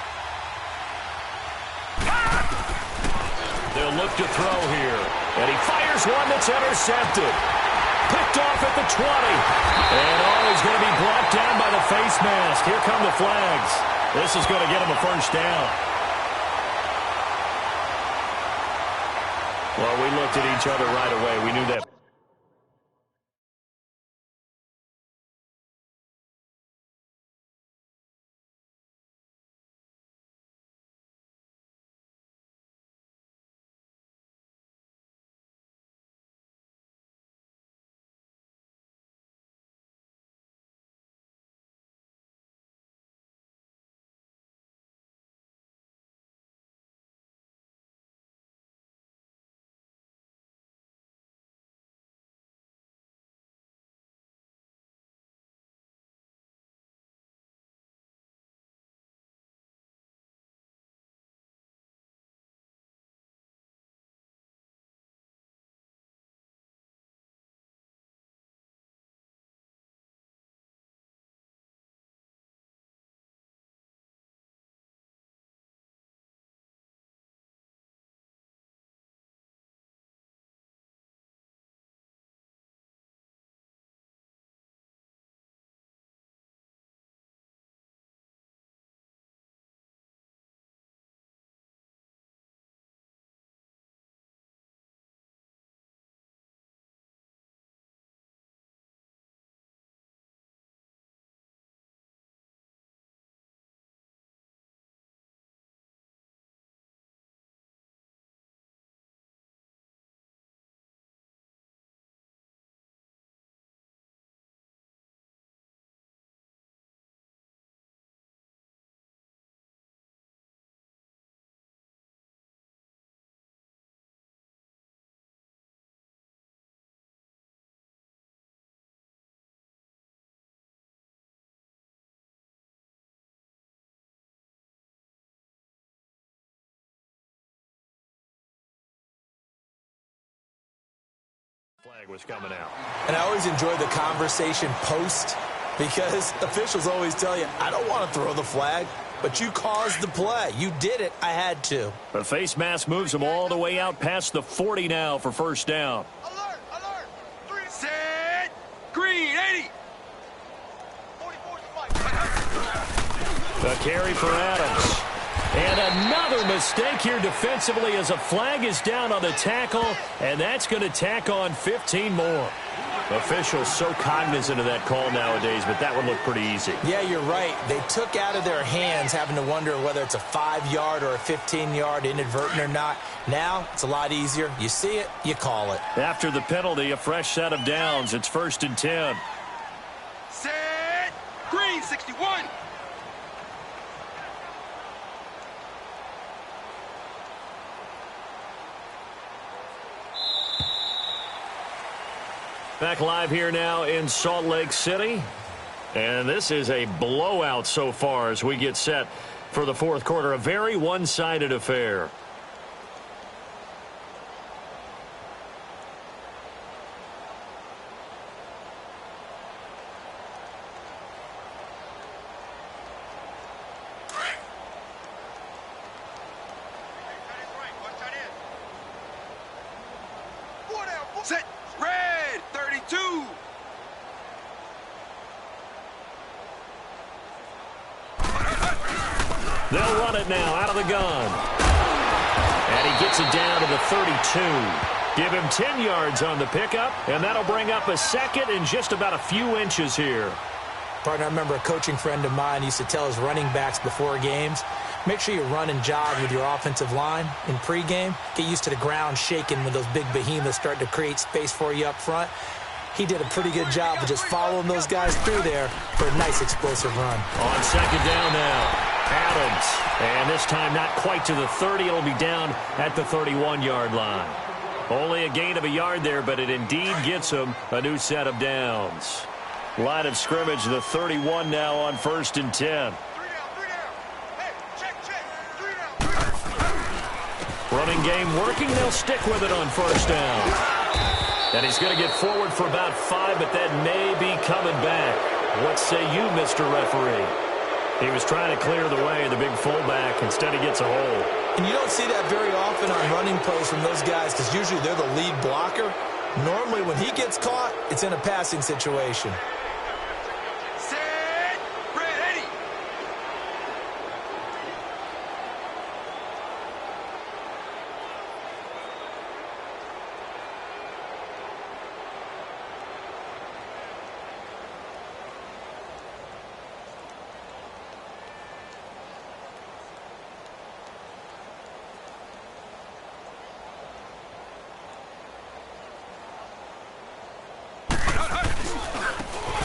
Speaker 1: They'll look to throw here. And he fires one that's intercepted. Picked off at the 20. And he's going to be brought down by the face mask. Here come the flags. This is going to get him a first down. Well, we looked at each other right away. We knew that. Flag was coming out.
Speaker 2: And I always enjoy the conversation post because officials always tell you, I don't want to throw the flag, but you caused the play. You did it. I had to.
Speaker 1: The face mask moves them all the way out past the 40 now for first down.
Speaker 3: Alert, alert. 3, set. Green 80. 44
Speaker 1: The carry for Adams. And another mistake here defensively as a flag is down on the tackle, and that's going to tack on 15 more. Officials so cognizant of that call nowadays, but that one looked pretty easy.
Speaker 2: Yeah, you're right. They took out of their hands having to wonder whether it's a 5-yard or a 15-yard inadvertent or not. Now, it's a lot easier. You see it, you call it.
Speaker 1: After the penalty, a fresh set of downs. It's 1st and 10.
Speaker 3: Set. Green 61.
Speaker 1: Back live here now in Salt Lake City. And this is a blowout so far as we get set for the fourth quarter. A very one-sided affair.
Speaker 3: Set. Red. 32.
Speaker 1: They'll run it now out of the gun. And he gets it down to the 32. Give him 10 yards on the pickup, and that'll bring up a second in just about a few inches here.
Speaker 2: Partner, I remember a coaching friend of mine used to tell his running backs before games, make sure you run and jog with your offensive line in pregame. Get used to the ground shaking when those big behemoths start to create space for you up front. He did a pretty good job of just following those guys through there for a nice explosive run.
Speaker 1: On second down now, Adams. And this time not quite to the 30. It'll be down at the 31-yard line. Only a gain of a yard there, but it indeed gets him a new set of downs. Line of scrimmage, the 31 now on 1st and 10. Running game working. They'll stick with it on 1st down. And he's going to get forward for about 5, but that may be coming back. What say you, Mr. Referee? He was trying to clear the way, the big fullback. Instead, he gets a hole.
Speaker 2: And you don't see that very often on running plays from those guys because usually they're the lead blocker. Normally, when he gets caught, it's in a passing situation.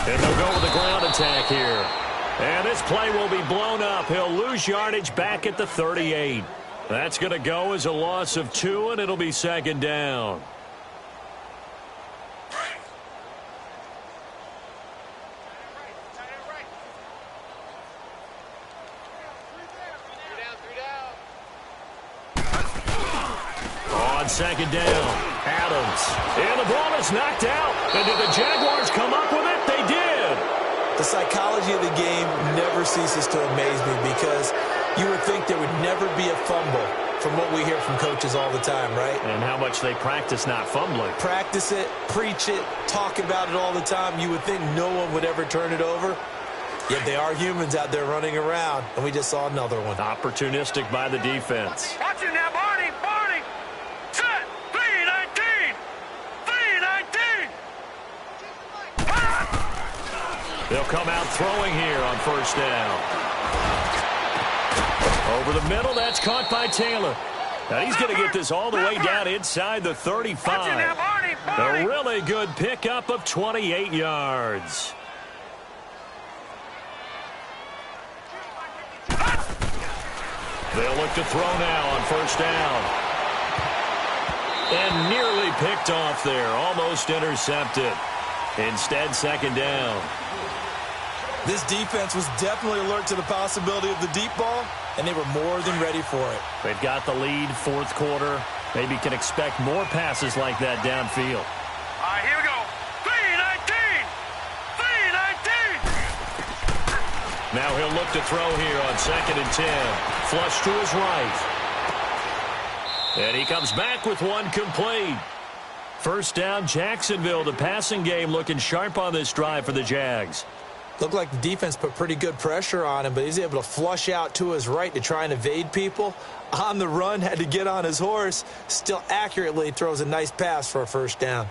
Speaker 1: And they'll go with the ground attack here. And this play will be blown up. He'll lose yardage back at the 38. That's going to go as a loss of 2, and it'll be second down. On second down, Adams. And the ball is knocked out. And did the Jaguars come up with it? They did.
Speaker 2: The psychology of the game never ceases to amaze me because you would think there would never be a fumble from what we hear from coaches all the time, right?
Speaker 1: And how much they practice not fumbling.
Speaker 2: Practice it, preach it, talk about it all the time. You would think no one would ever turn it over. Yet they are humans out there running around, and we just saw another one.
Speaker 1: Opportunistic by the defense.
Speaker 3: Watch it now, Barney. Barney. Set. 3-19. 3-19.
Speaker 1: They'll come out throwing here on 1st down. Over the middle, that's caught by Taylor. Now he's going to get this all the way down inside the 35. A really good pickup of 28 yards. They'll look to throw now on 1st down. And nearly picked off there, almost intercepted. Instead, second down.
Speaker 2: This defense was definitely alert to the possibility of the deep ball, and they were more than ready for it.
Speaker 1: They've got the lead, 4th quarter. Maybe can expect more passes like that downfield.
Speaker 3: All right, here we go. 3-19. 3-19.
Speaker 1: Now he'll look to throw here on 2nd and 10. Flush to his right. And he comes back with one complete. 1st down, Jacksonville. The passing game looking sharp on this drive for the Jags.
Speaker 2: Looked like the defense put pretty good pressure on him, but he's able to flush out to his right to try and evade people. On the run, had to get on his horse. Still accurately throws a nice pass for a 1st down.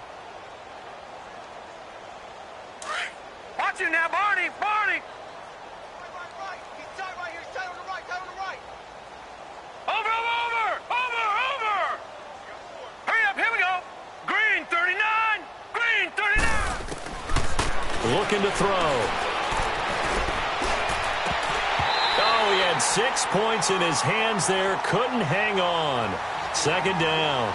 Speaker 3: Watch it now, Barney. Barney. Over. Hurry up, here we go. Green 39. Green 39.
Speaker 1: Looking to throw. Oh, he had 6 points in his hands there. Couldn't hang on. 2nd down.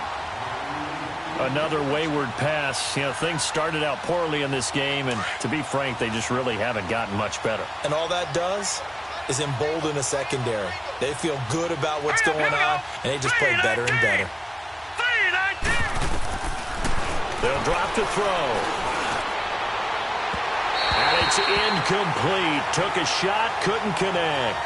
Speaker 1: Another wayward pass. You know, things started out poorly in this game, and to be frank, they just really haven't gotten much better.
Speaker 2: And all that does is embolden a secondary. They feel good about what's going on, and they just play better and better.
Speaker 1: They'll drop to throw. And it's incomplete. Took a shot, couldn't connect.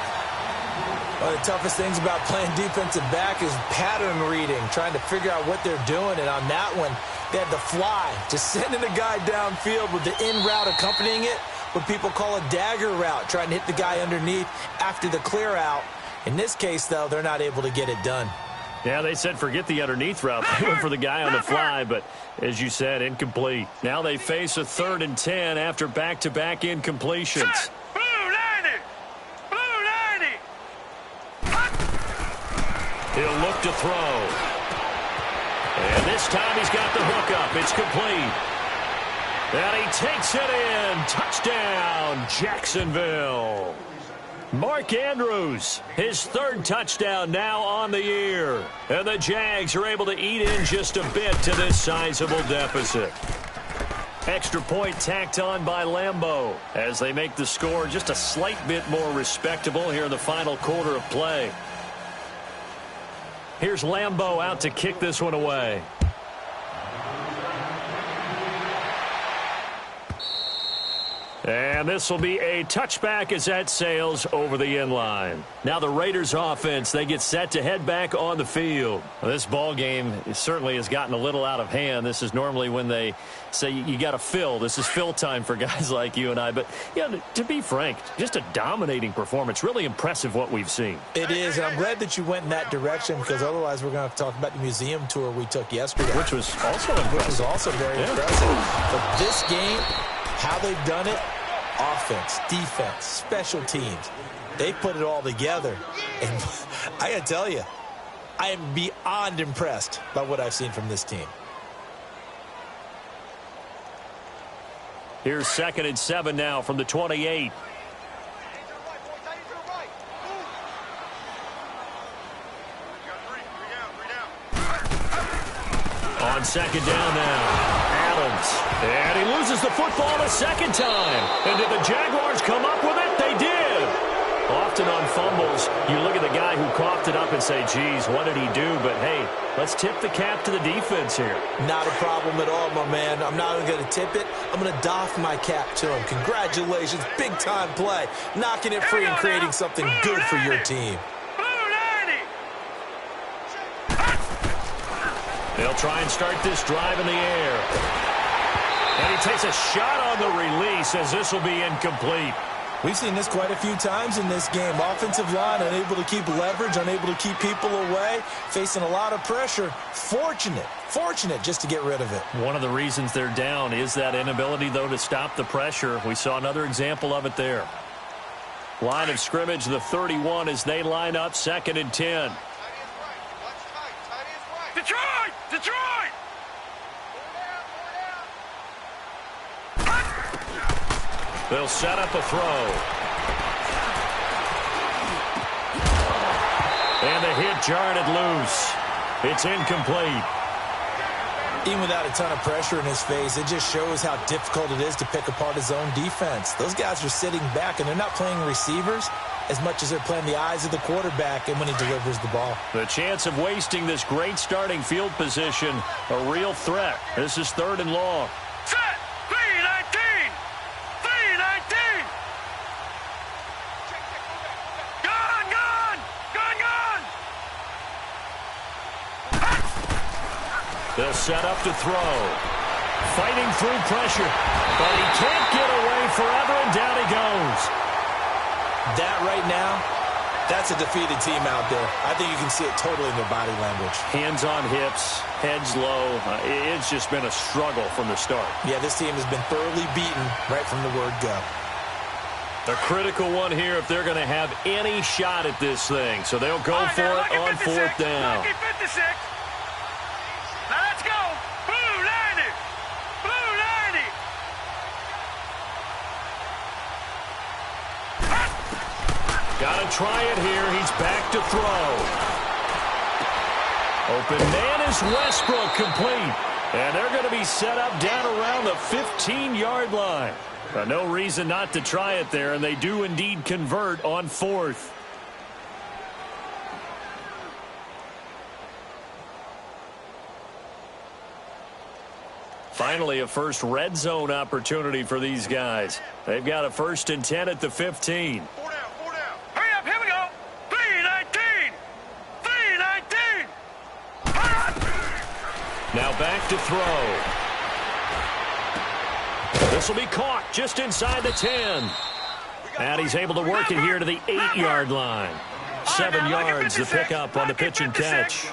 Speaker 2: One of the toughest things about playing defensive back is pattern reading, trying to figure out what they're doing. And on that one, they had the fly, just sending a guy downfield with the in route accompanying it, what people call a dagger route, trying to hit the guy underneath after the clear out. In this case, though, they're not able to get it done.
Speaker 1: Yeah, they said forget the underneath route. They went for the guy on the fly, but as you said, incomplete. Now they face a 3rd and 10 after back-to-back incompletions. He'll look to throw. And this time he's got the hook up. It's complete. And he takes it in. Touchdown, Jacksonville. Mark Andrews, his 3rd touchdown now on the year. And the Jags are able to eat in just a bit to this sizable deficit. Extra point tacked on by Lambeau as they make the score just a slight bit more respectable here in the final quarter of play. Here's Lambeau out to kick this one away. And this will be a touchback as that sails over the end line. Now the Raiders offense, they get set to head back on the field. Well, this ball game certainly has gotten a little out of hand. This is normally when they say you got to fill. This is fill time for guys like you and I. But, yeah, to be frank, just a dominating performance. Really impressive what we've seen.
Speaker 2: It is, and I'm glad that you went in that direction because otherwise we're going to have to talk about the museum tour we took yesterday.
Speaker 1: Which was also impressive.
Speaker 2: Which was also very impressive. But this game, how they've done it, offense, defense, special teams, they put it all together. And I got to tell you, I am beyond impressed by what I've seen from this team.
Speaker 1: Here's 2nd and 7 now from the 28. On 2nd down now. And he loses the football a 2nd time. And did the Jaguars come up with it? They did. Often on fumbles, you look at the guy who coughed it up and say, geez, what did he do? But, hey, let's tip the cap to the defense here.
Speaker 2: Not a problem at all, my man. I'm not even going to tip it. I'm going to doff my cap to him. Congratulations. Big-time play. Knocking it free and creating something good for your team.
Speaker 1: They'll try and start this drive in the air. And he takes a shot on the release as this will be incomplete.
Speaker 2: We've seen this quite a few times in this game. Offensive line unable to keep leverage, unable to keep people away, facing a lot of pressure. Fortunate just to get rid of it.
Speaker 1: One of the reasons they're down is that inability, though, to stop the pressure. We saw another example of it there. Line of scrimmage, the 31 as they line up 2nd and 10.
Speaker 3: Detroit!
Speaker 1: They'll set up a throw. And the hit jarred it loose. It's incomplete.
Speaker 2: Even without a ton of pressure in his face, it just shows how difficult it is to pick apart his own defense. Those guys are sitting back, and they're not playing receivers as much as they're playing the eyes of the quarterback and when he delivers the ball.
Speaker 1: The chance of wasting this great starting field position, a real threat. This is 3rd and long.
Speaker 3: Set! 3-19! 3-19! Gone!
Speaker 1: They'll set up to throw. Fighting through pressure, but he can't get away forever, and down he goes.
Speaker 2: That right now, that's a defeated team out there. I think you can see it totally in their body language.
Speaker 1: Hands on hips, heads low. It's just been a struggle from the start.
Speaker 2: Yeah, this team has been thoroughly beaten right from the word go.
Speaker 1: A critical one here if they're going to have any shot at this thing. So they'll go for it on 4th down.
Speaker 3: Lucky 56. Now let's go. Blue 90. Blue 90.
Speaker 1: Got to try it here. He's back to throw. Open man is Westbrook, complete. And they're going to be set up down around the 15-yard line. No reason not to try it there, and they do indeed convert on 4th. Finally, a first red zone opportunity for these guys. They've got a 1st and 10 at the 15.
Speaker 3: 4 down, 4 down. Hurry up, here we go. 3-19. 3-19.
Speaker 1: Now back to throw. This will be caught just inside the 10. And he's able to work it here to the 8-yard line. 7 yards the pickup on the pitch and catch.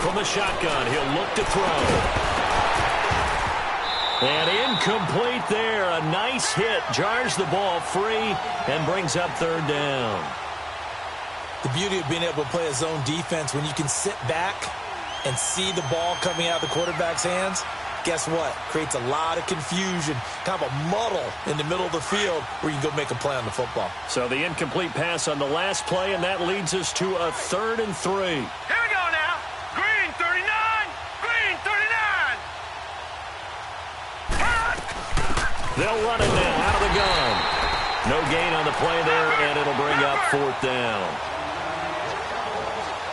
Speaker 1: From the shotgun, he'll look to throw. And incomplete there. A nice hit. Jars the ball free and brings up 3rd down.
Speaker 2: The beauty of being able to play a zone defense when you can sit back and see the ball coming out of the quarterback's hands, guess what? Creates a lot of confusion, kind of a muddle in the middle of the field where you can go make a play on the football.
Speaker 1: So the incomplete pass on the last play, and that leads us to a 3rd and 3.
Speaker 3: Here we go now. Green 39. Green 39.
Speaker 1: They'll run it now out of the gun. No gain on the play there, and it'll bring up 4th down.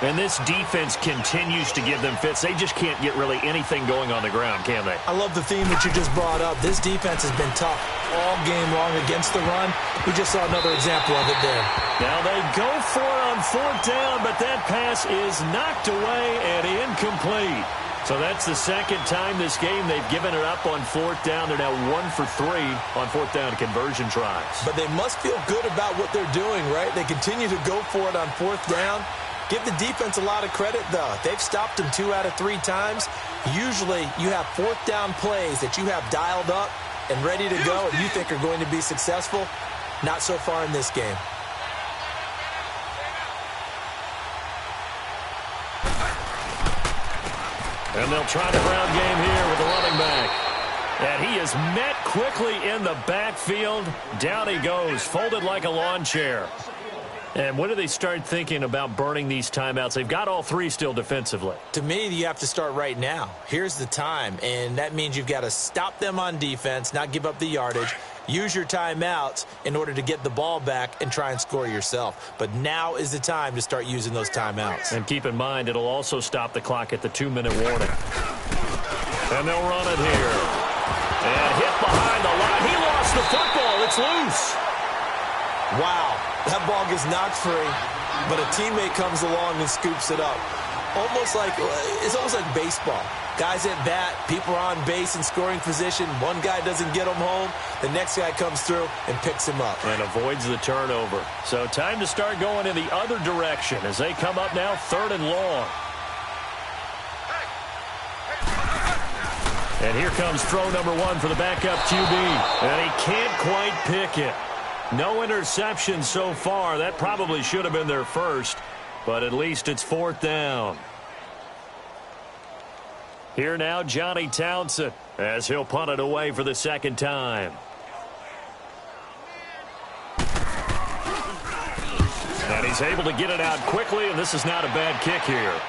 Speaker 1: And this defense continues to give them fits. They just can't get really anything going on the ground, can they?
Speaker 2: I love the theme that you just brought up. This defense has been tough all game long against the run. We just saw another example of it there.
Speaker 1: Now they go for it on 4th down, but that pass is knocked away and incomplete. So that's the 2nd time this game they've given it up on 4th down. They're now 1 for 3 on 4th down conversion tries.
Speaker 2: But they must feel good about what they're doing, right? They continue to go for it on 4th down. Give the defense a lot of credit, though. They've stopped them 2 out of 3 times. Usually, you have 4th down plays that you have dialed up and ready to go and you think are going to be successful. Not so far in this game.
Speaker 1: And they'll try the ground game here with the running back. And he is met quickly in the backfield. Down he goes, folded like a lawn chair. And when do they start thinking about burning these timeouts? They've got all 3 still defensively.
Speaker 2: To me, you have to start right now. Here's the time, and that means you've got to stop them on defense, not give up the yardage, use your timeouts in order to get the ball back and try and score yourself. But now is the time to start using those timeouts.
Speaker 1: And keep in mind, it'll also stop the clock at the 2-minute warning. And they'll run it here. And hit behind the line. He lost the football. It's loose.
Speaker 2: Wow, that ball gets knocked free, but a teammate comes along and scoops it up. It's almost like baseball. Guys at bat, people are on base in scoring position. One guy doesn't get him home. The next guy comes through and picks him up.
Speaker 1: And avoids the turnover. So time to start going in the other direction as they come up now 3rd and long. And here comes throw number 1 for the backup QB. And he can't quite pick it. No interception so far. That probably should have been their first, but at least it's 4th down. Here now, Johnny Townsend, as he'll punt it away for the 2nd time. And he's able to get it out quickly, and this is not a bad kick here.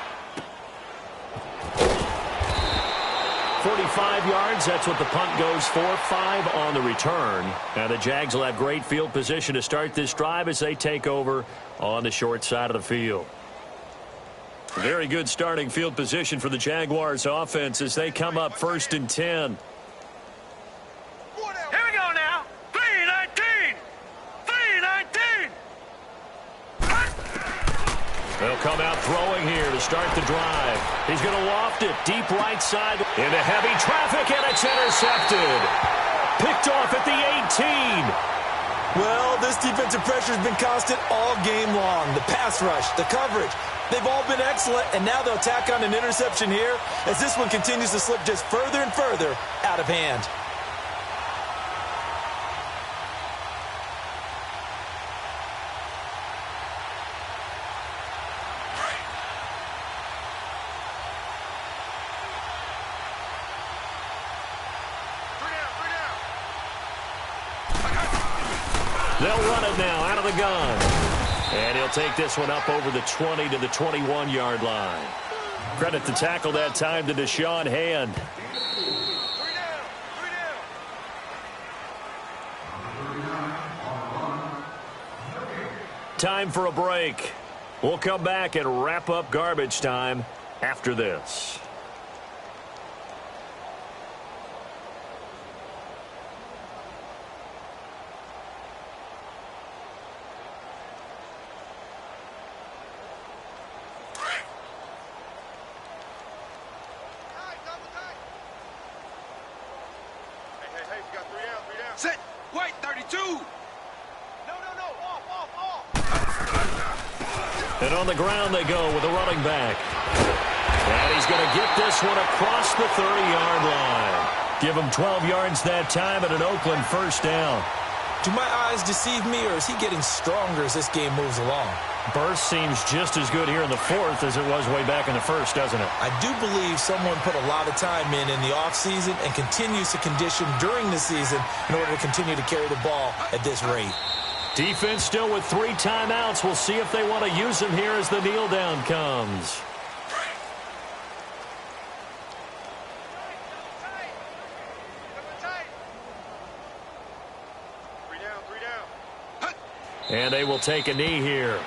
Speaker 1: 45 yards, that's what the punt goes for. 5 on the return. Now the Jags will have great field position to start this drive as they take over on the short side of the field. Very good starting field position for the Jaguars offense as they come up 1st and 10.
Speaker 3: Here we go now. 3-19. 3-19.
Speaker 1: They'll come out throwing here to start the drive. He's going to loft it deep right side into heavy traffic, and it's intercepted. Picked off at the 18.
Speaker 2: Well, this defensive pressure has been constant all game long. The pass rush, the coverage, they've all been excellent, and now they'll tack on an interception here as this one continues to slip just further and further out of hand.
Speaker 1: They'll run it now out of the gun. And he'll take this one up over the 20 to the 21-yard line. Credit the tackle that time to Deshaun Hand. Time for a break. We'll come back and wrap up garbage time after this.
Speaker 3: Set. Wait, 32. No. Off.
Speaker 1: And on the ground they go with a running back. And he's going to get this one across the 30-yard line. Give him 12 yards that time and an Oakland first down.
Speaker 2: Do my eyes deceive me, or is he getting stronger as this game moves along?
Speaker 1: Burst seems just as good here in the fourth as it was way back in the first, doesn't it?
Speaker 2: I do believe someone put a lot of time in the offseason and continues to condition during the season in order to continue to carry the ball at this rate.
Speaker 1: Defense still with 3 timeouts. We'll see if they want to use them here as the kneel down comes. And they will take a knee here.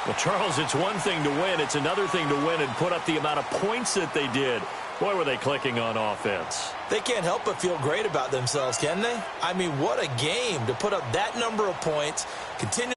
Speaker 1: Well, Charles, it's one thing to win. It's another thing to win and put up the amount of points that they did. Boy, were they clicking on offense.
Speaker 2: They can't help but feel great about themselves, can they? I mean, what a game to put up that number of points, continue